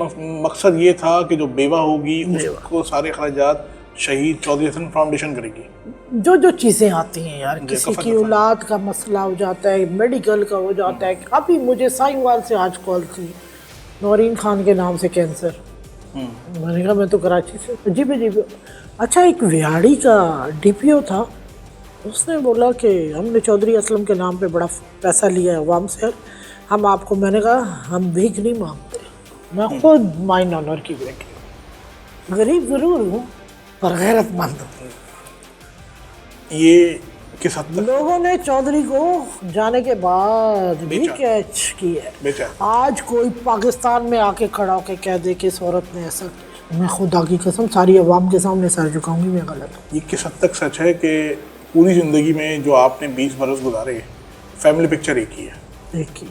मकसद ये था कि जो बेवा होगी उसको सारे खर्चात शहीद चौधरी हसन फाउंडेशन करेगी। जो जो चीज़ें आती हैं यार, किसी कफन की दफन। औलाद का मसला हो जाता है, मेडिकल का हो जाता है। अभी मुझे साहिवाल से आज कॉल थी, नौरीन खान के नाम से कैंसर। मैंने कहा मैं तो कराची से। जी भी अच्छा, एक विहाड़ी का DPO था, उसने बोला कि हमने चौधरी असलम के नाम पे बड़ा पैसा लिया है अवाम से, हम आपको। मैंने कहा हम भीख नहीं मांगते, मैं खुद माइन ऑनर की बेटी हूँ, गरीब ज़रूर हूँ पर गैरतमंद हूँ। ये किस हद तक लोगों ने चौधरी को जाने के बाद भी बेचा। कैच किया। बेचा? आज कोई पाकिस्तान में आके खड़ा होके कह दे कि इस औरत ने ऐसा किया, मैं खुदा की कसम सारी अवाम के सामने सर झुकाऊंगी, मैं गलत हूँ। ये किस हद तक सच है कि पूरी ज़िंदगी में जो आपने 20 बरस गुजारे फैमिली पिक्चर एक ही है? देखिए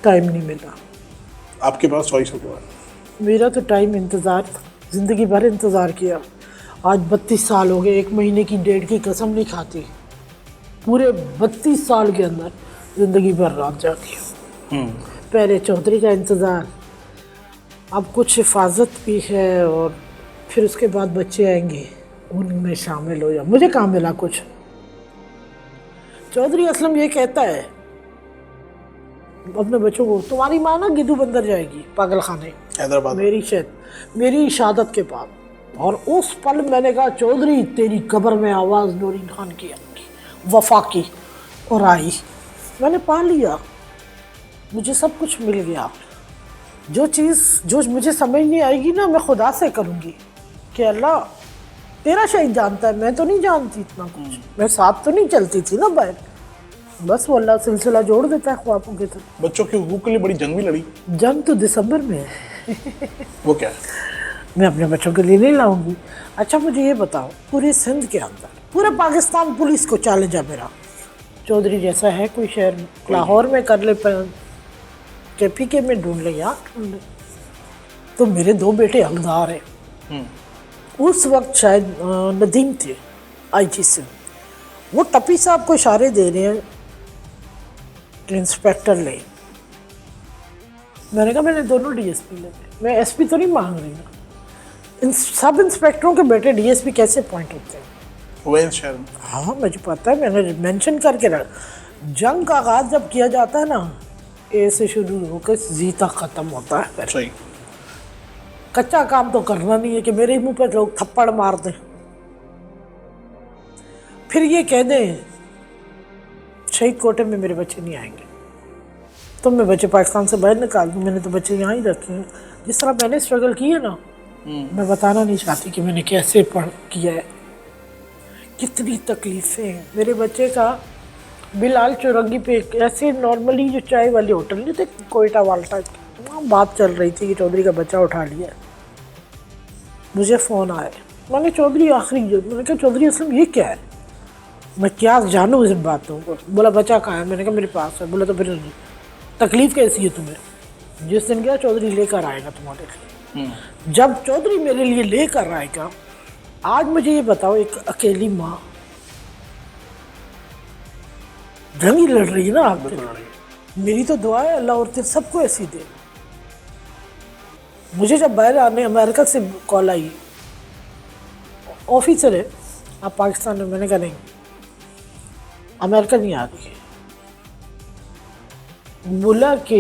टाइम नहीं मिला, आपके पास चॉइस होगा। मेरा तो टाइम इंतज़ार था, ज़िंदगी भर इंतज़ार किया। आज 32 साल हो गए, 1 महीने की डेट की कसम नहीं खाती, पूरे 32 साल के अंदर ज़िंदगी भर रात जाती हूँ। पहले चौधरी का इंतज़ार, अब कुछ हिफाजत भी है और फिर उसके बाद बच्चे आएंगे, उनमें शामिल हो जाओ। मुझे कहाँ मिला कुछ। चौधरी असलम ये कहता है अपने बच्चों को, तुम्हारी माँ ना गिद्धू बंदर जाएगी पागल खाने हैदराबाद मेरी शहादत के बाद। और उस पल मैंने कहा चौधरी तेरी कब्र में आवाज़ नूरीन खान की आएगी, वफा की, और आई। मैंने पा लिया, मुझे सब कुछ मिल गया। जो चीज़ जो मुझे समझ नहीं आएगी ना, मैं खुदा से करूँगी कि अल्लाह तेरा शहीद जानता है, मैं तो नहीं जानती इतना कुछ, मैं साथ तो नहीं चलती थी ना बाहर। बस वो अल्लाह सिलसिला जोड़ देता है ख्वाबों के तरफ। बच्चों के हुकूक के लिए बड़ी जंग भी लड़ी। जंग तो दिसंबर में है। वो क्या है? मैं अपने बच्चों के लिए नहीं लाऊंगी। अच्छा मुझे ये बताओ, पूरे सिंध के अंदर, पूरे पाकिस्तान पुलिस को चैलेंज है मेरा, चौधरी जैसा है कोई शहर, लाहौर में कर ले, KPK में ढूंढ ले, यार ढूंढ ले। तो मेरे 2 बेटे हकदार हैं। उस वक्त शायद नदीम थे IG से, वो टपी साहब को इशारे दे रहे हैं कि इंस्पेक्टर ले। मैंने कहा मैंने दोनों DSP ले, मैं SP तो नहीं मांग रही ना। इन सब इंस्पेक्टरों के बेटे DSP कैसे अपॉइंट होते हैं? वेंस शहर में। हाँ मुझे पता है, मैंने मेंशन करके रखा। जंग का आगाज जब किया जाता है ना, ए से शुरू होकर जी तक ख़त्म होता है। फिर सही। कच्चा काम तो करना नहीं है कि मेरे मुंह पे लोग थप्पड़ मार दें, फिर ये कह दें शहीद कोटे में मेरे बच्चे नहीं आएंगे तो मैं बच्चे पाकिस्तान से बाहर निकाल दूँ। मैंने तो बच्चे यहाँ ही रखे हैं। जिस तरह मैंने स्ट्रगल की है ना, मैं बताना नहीं चाहती कि मैंने कैसे पढ़ किया है, कितनी तकलीफ़ें हैं। मेरे बच्चे का बिलाल चौरंगी पे ऐसे नॉर्मली जो चाय वाले होटल नहीं थे कोयटा वाल्टा, वहाँ बात चल रही थी कि चौधरी का बच्चा उठा लिया। मुझे फ़ोन आया, मैंने चौधरी आखिरी मैंने कहा चौधरी असलम ये क्या है, मैं क्या जानूँ इस बातों को। बोला बच्चा कहाँ है, मैंने कहा मेरे पास है। बोला तो फिर तकलीफ़ कैसी है तुम्हें? जिस दिन गया चौधरी लेकर आएगा तुम्हारे लिए। जब चौधरी मेरे लिए लेकर आएगा, आज मुझे ये बताओ, एक अकेली माँ जंग ही लड़ रही है ना आप, मेरी तो दुआ है अल्लाह औरतें सबको ऐसी दे। मुझे जब बाहर आने अमेरिका से कॉल आई, ऑफिसर है आप पाकिस्तान में, मैंने कहा नहीं अमेरिका नहीं आ रही है। बोला कि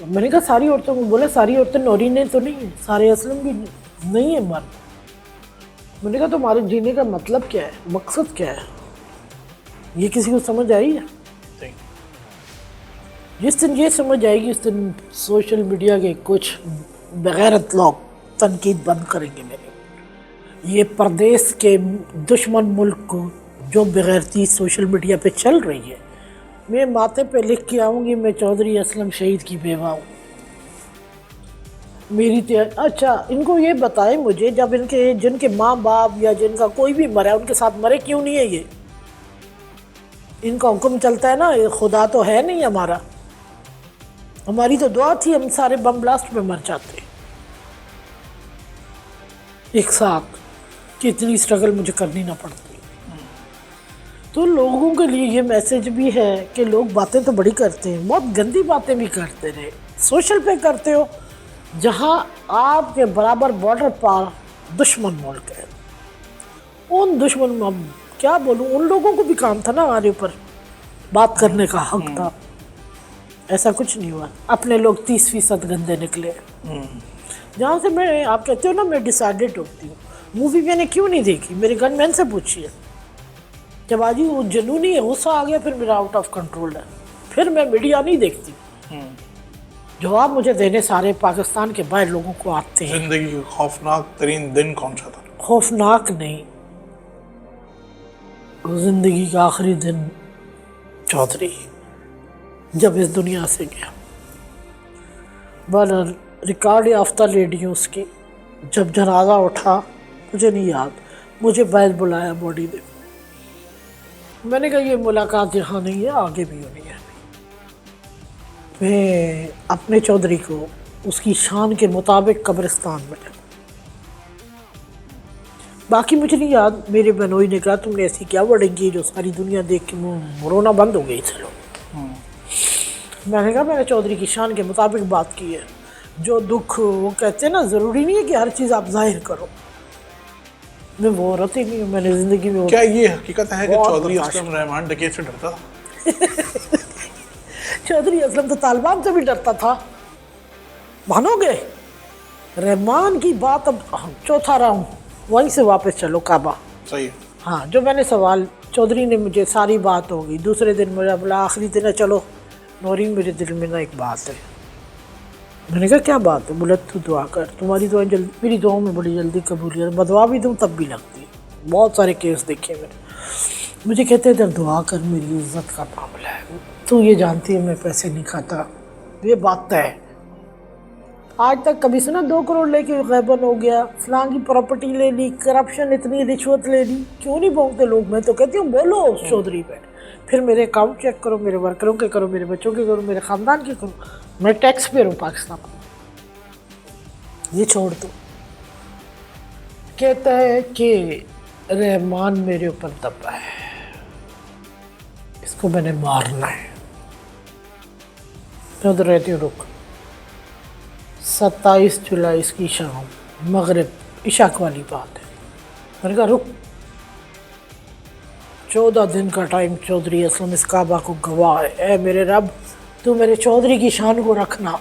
मैंने कहा सारी औरतों को, बोला सारी औरतें नौरीन तो नहीं है, सारे असलम भी नहीं है मर्द। मैंने कहा तुम्हारे जीने का मतलब क्या है, मकसद क्या है, ये किसी को समझ आई है? जिस दिन ये समझ आएगी उस दिन सोशल मीडिया के कुछ बगैरत लोग तनकीद बंद करेंगे मेरे। ये परदेश के दुश्मन मुल्क को जो बगैरती सोशल मीडिया पे चल रही है, मैं माथे पे लिख के आऊँगी मैं चौधरी असलम शहीद की बेवा हूँ। मेरी अच्छा इनको ये बताएं मुझे, जब इनके जिनके माँ बाप या जिनका कोई भी मरा उनके साथ मरे क्यों नहीं है ये? इनका हुक्म चलता है ना, ये खुदा तो है नहीं हमारा। हमारी तो दुआ थी हम सारे बम ब्लास्ट में मर जाते एक साथ, कि इतनी स्ट्रगल मुझे करनी ना पड़ती। तो लोगों के लिए ये मैसेज भी है कि लोग बातें तो बड़ी करते हैं, बहुत गंदी बातें भी करते रहे, सोशल पे करते हो जहाँ आपके बराबर बॉर्डर पार दुश्मन मुल्क है। उन दुश्मन क्या बोलूँ, उन लोगों को भी काम था ना हमारे ऊपर बात करने का हक था। ऐसा कुछ नहीं हुआ, अपने लोग 30% गंदे निकले। जहाँ से मैं, आप कहते हो ना मैं डिसाइडेड होती हूँ, मूवी मैंने क्यों नहीं देखी, मेरे गनमैन से पूछिए। जब आज ही वो जुनूनी है, गुस्सा आ गया, फिर मेरा आउट ऑफ कंट्रोल है, फिर मैं मीडिया नहीं देखती। जवाब मुझे देने सारे पाकिस्तान के बाहर लोगों को आते हैं। जिंदगी का खौफनाक तरीन दिन कौन सा था? खौफनाक नहीं, जिंदगी का आखिरी दिन चौधरी जब इस दुनिया से गया। बल रिकॉर्ड याफ्ता लेडियों की जब जनाजा उठा, मुझे नहीं याद, मुझे बैद बुलाया बॉडी ने। मैंने कहा ये मुलाकात यहाँ नहीं है, आगे भी होनी है। मैं अपने चौधरी को उसकी शान के मुताबिक कब्रिस्तान में, बाकी मुझे नहीं याद। मेरे बनोई ने कहा तुमने ऐसी क्या वर्डिंग की जो सारी दुनिया देख के रोना बंद हो गई। चलो मैंने कहा मैंने चौधरी की शान के मुताबिक बात की है। जो दुख वो कहते हैं ना, ज़रूरी नहीं है कि हर चीज़ आप जाहिर करो। मैं वो औरत ही नहीं हूँ, मैंने ज़िंदगी में। क्या ये हकीकत है कि चौधरी असलम रहमान डकैत से डरता था? चौधरी असलम तो तालिबान से भी डरता था, मानोगे? रहमान की बात अब चौथा राउंड, वहीं से वापस चलो काबा। सही है। हाँ, जो मैंने सवाल, चौधरी ने मुझे सारी बात हो गई। दूसरे दिन मुझे बोला आखिरी दिन है, चलो नौरीन मेरे दिल में ना एक बात है। मैंने कहा क्या बात है? बोला तू दुआ कर, तुम्हारी दुआ जल्दी, मेरी दुआओं में बड़ी जल्दी कबूलियत, बदवा भी दूँ तब भी लगती। बहुत सारे केस देखे मैंने। मुझे कहते इधर दुआ कर, मेरी इज्जत का मामला है, तू ये जानती है मैं पैसे नहीं खाता, ये बात तय है। आज तक कभी सुना 2 करोड़ लेके गैबन हो गया, फलां की प्रॉपर्टी ले ली, करप्शन, इतनी रिश्वत ले ली? क्यों नहीं बोलते लोग? मैं तो कहती हूँ बोलो उस चौधरी पे। फिर मेरे अकाउंट चेक करो, मेरे वर्करों के करो, मेरे बच्चों के करो, मेरे ख़ानदान के करो। मैं टैक्स पेयर हूँ पाकिस्तान का, ये छोड़ दो। कहता है कि रहमान मेरे ऊपर दबा है, इसको मैंने मारना है। मैं उधर रहती हूँ, रुक 27 जुलाई की शाम, मगरिब इशाक वाली बात है। मैंने कहा रुक, 14 दिन का टाइम चौधरी असलम इस काबा को गवाह है। ए मेरे रब, तू मेरे चौधरी की शान को रखना,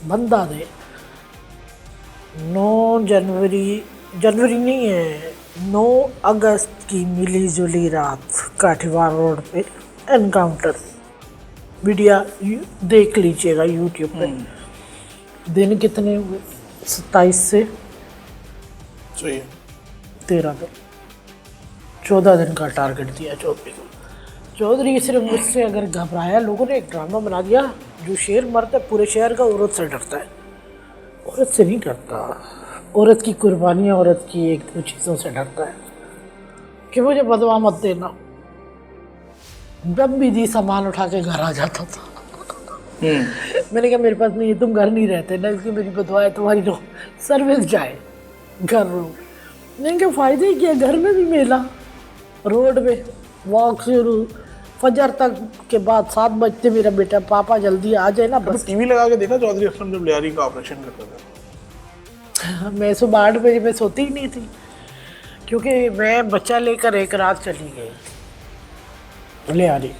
बंदा दे। 9 जनवरी नहीं है, 9 अगस्त की मिली जुली रात काठीवार रोड पे एनकाउंटर। वीडियो देख लीजिएगा यूट्यूब पे। दिन कितने हुए? 27 से सही है। 13 दिन, 14 दिन का टारगेट दिया चौधरी को। चौधरी सिर्फ मुझसे अगर घबराया, लोगों ने एक ड्रामा बना दिया, जो शेर मरता है पूरे शहर का औरत से डरता है। औरत से नहीं डरता, औरत की कुर्बानियाँ, औरत की एक दो चीज़ों से डरता है कि मुझे बदवा मत देना। जब भी दी सामान उठा के घर आ जाता था। मैंने कहा मेरे पास नहीं है, तुम घर नहीं रहते ना, इसकी मेरी बदवा है तुम्हारी, रो सर्विस जाए घर रो। मैंने कहा फ़ायदे ही किया, घर में भी मेला, रोड पे वॉक शुरू, फजर तक के बाद 7 बजते मेरा बेटा पापा जल्दी आ जाए ना बस। टीवी लगा के देखा चौधरी असलम जब लियारी का ऑपरेशन करता था? मैं सुबह 8 बजे में सोती ही नहीं थी, क्योंकि मैं बच्चा लेकर एक रात चली गई लियारी,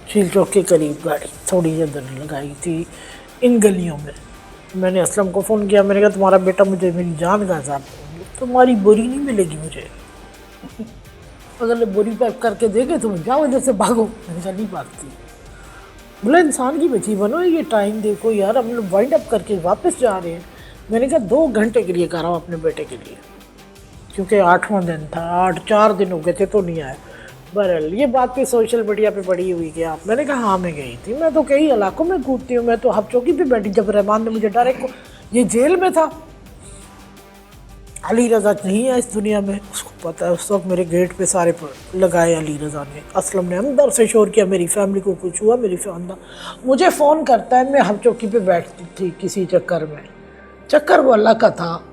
झील चौक के करीब गाड़ी थोड़ी अंदर लगाई थी इन गलियों में। मैंने असलम को फ़ोन किया, मैंने कहा तुम्हारा बेटा मुझे मेरी जान का साथ, तुम्हारी बोरी नहीं मिलेगी मुझे, अगर बोरी पैक करके देगे तुम जाओ इधर से भागो। मैंने कहा नहीं भागती। बोला इंसान की बची बनो, ये टाइम देखो यार, हम लोग वाइंड अप करके वापस जा रहे हैं। मैंने कहा 2 घंटे के लिए कर रहा हूँ अपने बेटे के लिए, क्योंकि 8वां दिन था, 4 दिन हो गए थे तो नहीं आया। बहरहाल ये बात पे सोशल मीडिया पे पड़ी हुई कि आप, मैंने कहा हाँ मैं गई थी, मैं तो कई इलाकों में कूदती हूँ, मैं तो हब चौकी पे बैठी जब रहमान ने मुझे डायरेक्ट, ये जेल में था, अली रज़ा नहीं है इस दुनिया में, उसको पता है। उस वक्त मेरे गेट पे सारे लगाए अली रज़ा ने, असलम ने अंदर से शोर किया, मेरी फैमिली को कुछ हुआ, मेरी फैमिली मुझे फ़ोन करता है, मैं हब चौकी पे बैठती थी किसी चक्कर में, चक्कर वो अल्लाह का था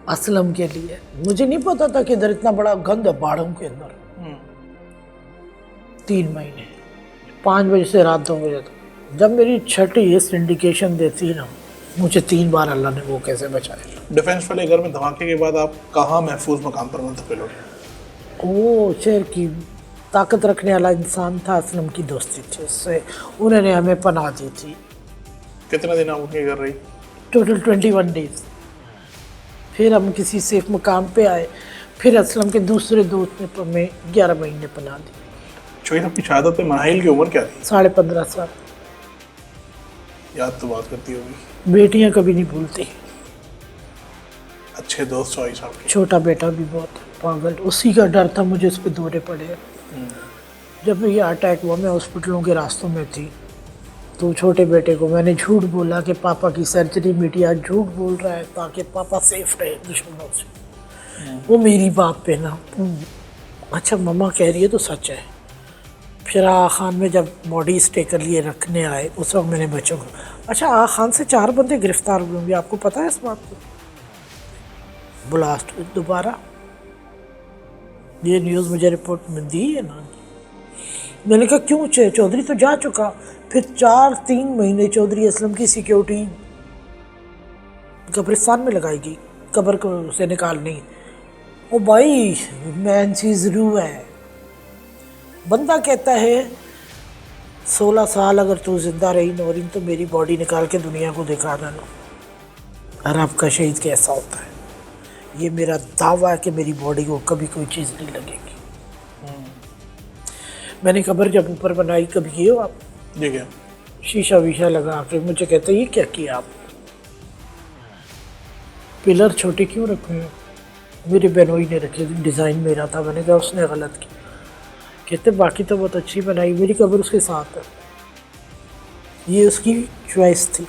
असलम के लिए, मुझे नहीं पता था कि इधर इतना बड़ा गंद है बाड़ों के अंदर। 3 महीने 5 बजे से रात 2 बजे तक, जब मेरी छठी सिंडिकेशन देती ना, मुझे 3 बार अल्लाह ने वो कैसे बचाया। डिफेंस वाले घर में धमाके के बाद आप कहाँ महफूज मकाम पर मुंतकिल हो गए? वो शेर की ताकत रखने वाला इंसान था, असलम की दोस्ती थी उससे, उन्होंने हमें पनाह दी थी। कितने दिन आप उनके घर रही? Total 21 days. फिर हम किसी सेफ मकाम पे आए, फिर असलम के दूसरे दोस्त ने हमें 11 महीने पनाह दी। शहीद आपकी शहादत पे मराहिल की उम्र क्या थी? 15.5 साल। याद तो बात करती होगी। बेटियां कभी नहीं भूलती। अच्छे दोस्त चॉइस आपके। छोटा बेटा भी बहुत पागल, उसी का डर था मुझे, उस पर दौरे पड़े। जब ये अटैक हुआ मैं हॉस्पिटलों के रास्तों में थी, तो छोटे बेटे को मैंने झूठ बोला कि पापा की सर्जरी, मीडिया झूठ बोल रहा है ताकि पापा सेफ रहे दुश्मनों से। वो मेरी बात पे ना, अच्छा मम्मा कह रही है तो सच है। फिर आगा खान में जब बॉडी स्टे कर लिए रखने आए, उस वक्त मैंने बच्चों को, अच्छा आगा खान से 4 बंदे गिरफ्तार हुए होंगे, आपको पता है इस बात को? ब्लास्ट दोबारा, ये न्यूज़ मुझे रिपोर्ट में दी है ना। मैंने कहा क्यों, चौधरी तो जा चुका। फिर 3 महीने चौधरी असलम की सिक्योरिटी कब्रिस्तान में लगाएगी, कब्र को से निकालनी। ओ भाई मैन चीज़ रू है, बंदा कहता है 16 साल अगर तू जिंदा रही नौरीन तो मेरी बॉडी निकाल के दुनिया को दिखा देना। अरब का शहीद कैसा होता है, ये मेरा दावा है कि मेरी बॉडी को कभी कोई चीज़ नहीं लगेगी। मैंने कब्र जब ऊपर बनाई, कभी किए हो आप? जी क्या? शीशा वीशा लगा के मुझे कहते ये क्या किया आप, पिलर छोटे क्यों रखे हैं? मेरे बहनोई ने रखे, डिज़ाइन मेरा था। मैंने कहा उसने गलत किया। कहते बाकी तो बहुत अच्छी बनाई, मेरी कब्र उसके साथ है। ये उसकी चॉइस थी,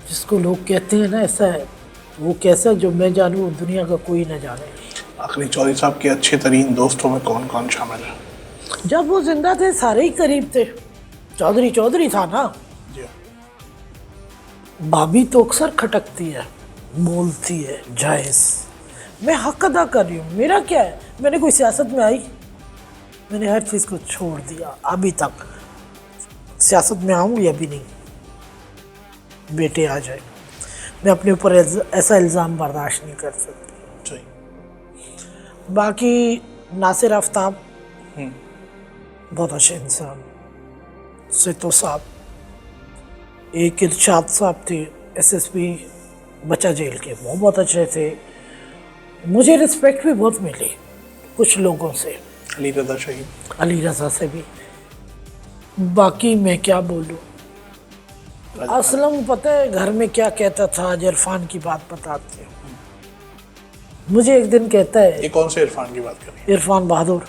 जिसको लोग कहते हैं ना ऐसा है, वो कैसा जो मैं जानूँ वो दुनिया का कोई ना जाने। आखिरी चौधरी साहब के अच्छे तरीन दोस्तों में कौन कौन शामिल है? जब वो जिंदा थे सारे ही करीब थे। चौधरी चौधरी था ना। जी भाभी तो अक्सर खटकती है, बोलती है जायज़, मैं हक अदा कर रही हूँ, मेरा क्या है? मैंने कोई सियासत में आई, मैंने हर चीज़ को छोड़ दिया। अभी तक सियासत में आऊँ या भी नहीं, बेटे आ जाए, मैं अपने ऊपर ऐसा इल्ज़ाम बर्दाश्त नहीं कर सकती। बाकी नासिर आफ्ताब बहुत अच्छे इंसान, सितो साहब, एक इरशाद साहब थे एसएसपी बच्चा जेल के, वो बहुत अच्छे थे। मुझे रिस्पेक्ट भी बहुत मिली कुछ लोगों से, अली रजा शहीद, अली रजा से भी। बाकी मैं क्या बोलूँ, असलम पता है घर में क्या कहता था, आज इरफान की बात बताते हैं। मुझे एक दिन कहता है, ये कौन से इरफान की बात कर रही है? इरफान बहादुर,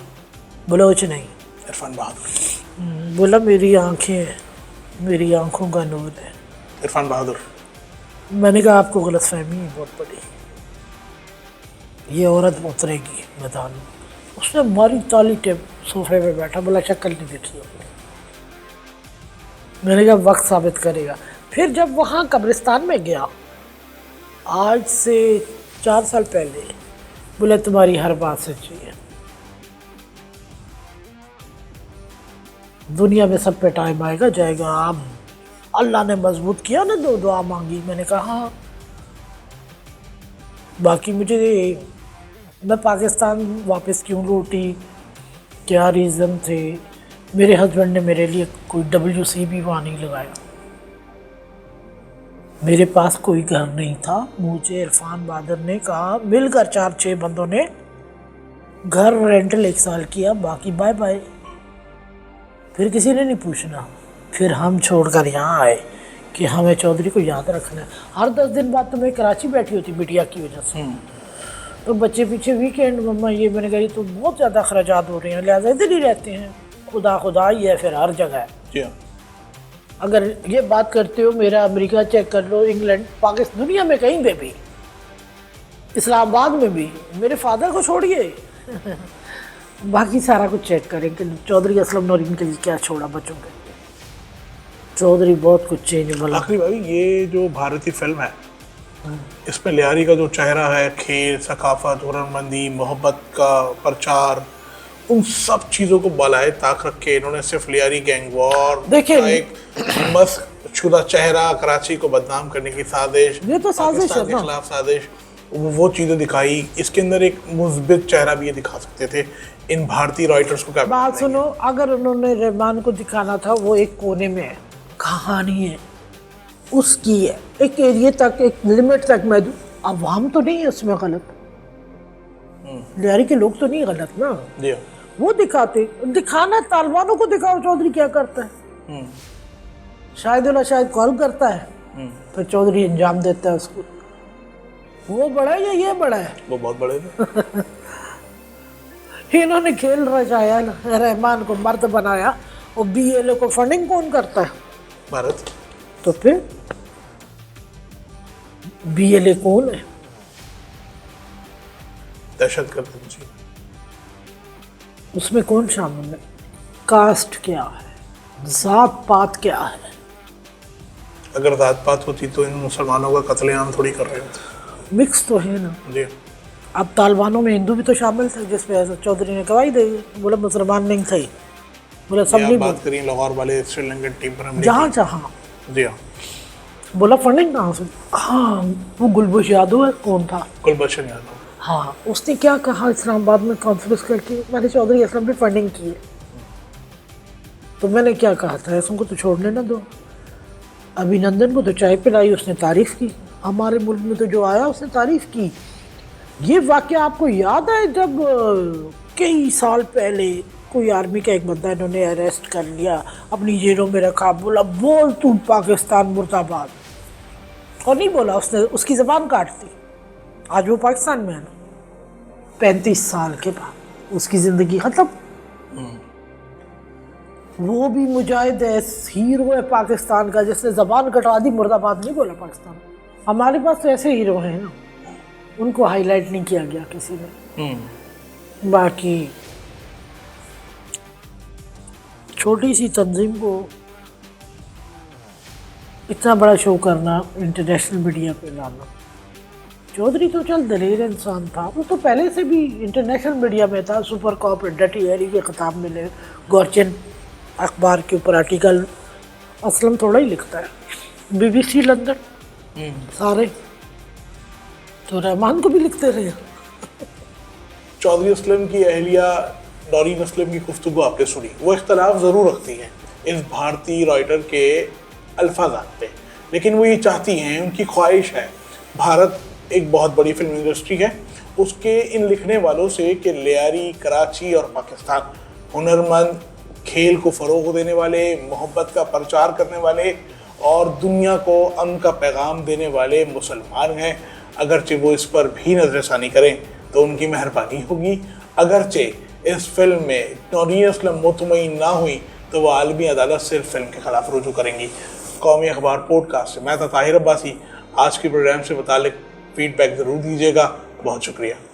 बलोच नहीं, इरफान बहादुर। बोला मेरी आंखें मेरी आंखों का नूर है। इरफान बहादुर। मैंने कहा आपको गलतफहमी है बहुत बड़ी, ये औरत उतरेगी मैदान में। उसने मारी ताली टेप, सोफे पे बैठा, बोला शक्ल नहीं देखी अपनी। मैंने कहा वक्त साबित करेगा। फिर जब वहाँ कब्रिस्तान में गया आज से 4 साल पहले, बोले तुम्हारी हर बात सच्ची है, दुनिया में सब पे टाइम आएगा जाएगा। आप अल्लाह ने मजबूत किया ना, दो दुआ मांगी। मैंने कहा हाँ। बाकी मुझे मैं पाकिस्तान वापस क्यों लौटी, क्या रीज़न थे, मेरे हस्बैंड ने मेरे लिए कोई WC भी वहाँ नहीं लगाया। मेरे पास कोई घर नहीं था, मुझे इरफान बहादुर ने कहा, मिलकर 4-6 बंदों ने घर रेंटल 1 साल किया, बाकी बाय बाय। फिर किसी ने नहीं पूछना। फिर हम छोड़कर यहाँ आए कि हमें चौधरी को याद रखना है। हर 10 दिन बाद तो मैं कराची बैठी होती बिटिया की वजह से, तो बच्चे पीछे वीकेंड मम्मा ये, मैंने कहा ये तो बहुत ज़्यादा अखराजात हो रहे हैं, लिहाजा इधर ही रहते हैं। खुदा खुदा ही है फिर हर जगह। जी हाँ। अगर ये बात करते हो, मेरा अमेरिका चेक कर लो, इंग्लैंड, पाकिस्तान, दुनिया में कहीं पे भी, इस्लामाबाद में भी, मेरे फादर को छोड़िए बाकी सारा कुछ चेक करें कि चौधरी असलम नौरीन के लिए क्या छोड़ा बच्चों के लिए। चौधरी बहुत कुछ चेंज बोला। आखिरी भाई, ये जो भारतीय फिल्म है, इसमें लियारी का जो चेहरा है, खेल, सकाफत, हुनरमंदी, मोहब्बत का प्रचार, उन सब चीज़ों को बलाए ताक रख के इन्होंने सिर्फ लियारी गैंग वॉर, देखिए, एक मस्त शुदा चेहरा, कराची को बदनाम करने की साजिश, ये तो साजिश पाकिस्तान है के ना। खिलाफ साजिश, वो चीज़ें दिखाई। इसके अंदर एक मुस्बित चेहरा भी ये दिखा सकते थे। इन भारतीय राइटर्स को क्या बात सुनो, अगर उन्होंने रहमान को दिखाना था, वो एक कोने में है, कहानी है उसकी है, एक एरिया तक, एक लिमिट तक महदूद। अवाम तो नहीं है उसमें गलत, लियारी के लोग तो नहीं गलत ना। जी वो दिखाना तालिबानों को दिखाओ चौधरी क्या करता है। शायद कॉल करता है तो चौधरी अंजाम देता है उसको। वो बड़ा है या ये बड़ा है? वो बहुत बड़े थे। इन्होंने खेल रचाया, रहमान को मर्द बनाया, और BLA को फंडिंग कौन करता है? भारत। तो फिर BLA कौन है? दहशतगर्द जी। उसमें कौन शामिल है? कास्ट क्या है, जात पात क्या है? अगर जात पात होती तो इन मुसलमानों का कत्लेआम थोड़ी कर रहे होते। मिक्स तो है ना। जी। अब तालिबानों में हिंदू भी तो शामिल थे, जिसपे चौधरी ने गवाही दी, बोला मुसलमान नहीं थे, बोला सब नहीं। बात करिए लाहौर वाले श्रीलंकन टीम पर हमले जहाँ की। जहाँ जी हाँ। बोला फंडिंग कहाँ से? हाँ, वो गुलबुश यादव है, कौन था? गुलबशन यादव। हाँ, उसने क्या कहा इस्लामाबाद में कॉन्फ्रेंस करके, मैंने चौधरी असलम पे फंडिंग की है। तो मैंने क्या कहा था, ऐसों को तो छोड़ने ना दो। अभिनंदन को तो चाय पिलाई, उसने तारीफ की, हमारे मुल्क में तो जो आया उसने तारीफ की। ये वाकया आपको याद है जब कई साल पहले कोई आर्मी का एक बंदा इन्होंने अरेस्ट कर लिया, अपनी जेलों में रखा, बोला बोल तू पाकिस्तान मुर्दाबाद, और नहीं बोला, उसने उसकी ज़बान काट दी। आज वो पाकिस्तान में है ना, 35 साल के बाद उसकी ज़िंदगी ख़त्म। वो भी मुजाहिद है, हीरो है पाकिस्तान का, जिसने ज़बान कटा दी, मुर्दाबाद नहीं बोला पाकिस्तान। हमारे पास तो ऐसे हीरो हैं ना, उनको हाईलाइट नहीं किया गया किसी ने। बाकी छोटी सी तंजीम को इतना बड़ा शो करना, इंटरनेशनल मीडिया पे लाना। चौधरी तो चल दलेर इंसान था, वो तो पहले से भी इंटरनेशनल मीडिया में था। सुपर कॉप डटी हैरी के खिताब मिले, गॉर्चियन अखबार के ऊपर आर्टिकल असलम थोड़ा ही लिखता है, BBC लंदन सारे, तो रहमान को भी लिखते रहे। चौधरी असलम की अहलिया नौरीन असलम की गुफ्तगू आपने सुनी, वो इख्तलाफ ज़रूर रखती हैं इस भारतीय राइटर के अल्फाजात पे, लेकिन वो ये चाहती हैं, उनकी ख्वाहिश है, भारत एक बहुत बड़ी फिल्म इंडस्ट्री है, उसके इन लिखने वालों से कि लियारी, कराची और पाकिस्तान हुनरमंद, खेल को फ़रोग़ देने वाले, मोहब्बत का प्रचार करने वाले और दुनिया को अमन का पैगाम देने वाले मुसलमान हैं। अगरचे वो इस पर भी नज़रसानी करें तो उनकी मेहरबानी होगी। अगरचे इस फिल्म में नौरीन असलम मुतमईन ना हुई तो वह आलमी अदालत से फिल्म के ख़िलाफ़ रुजू करेंगी। कौमी अखबार पॉडकास्ट से मैं था ताहिर अब्बासी। आज के प्रोग्राम से मुतालिक फ़ीडबैक ज़रूर दीजिएगा। बहुत शुक्रिया।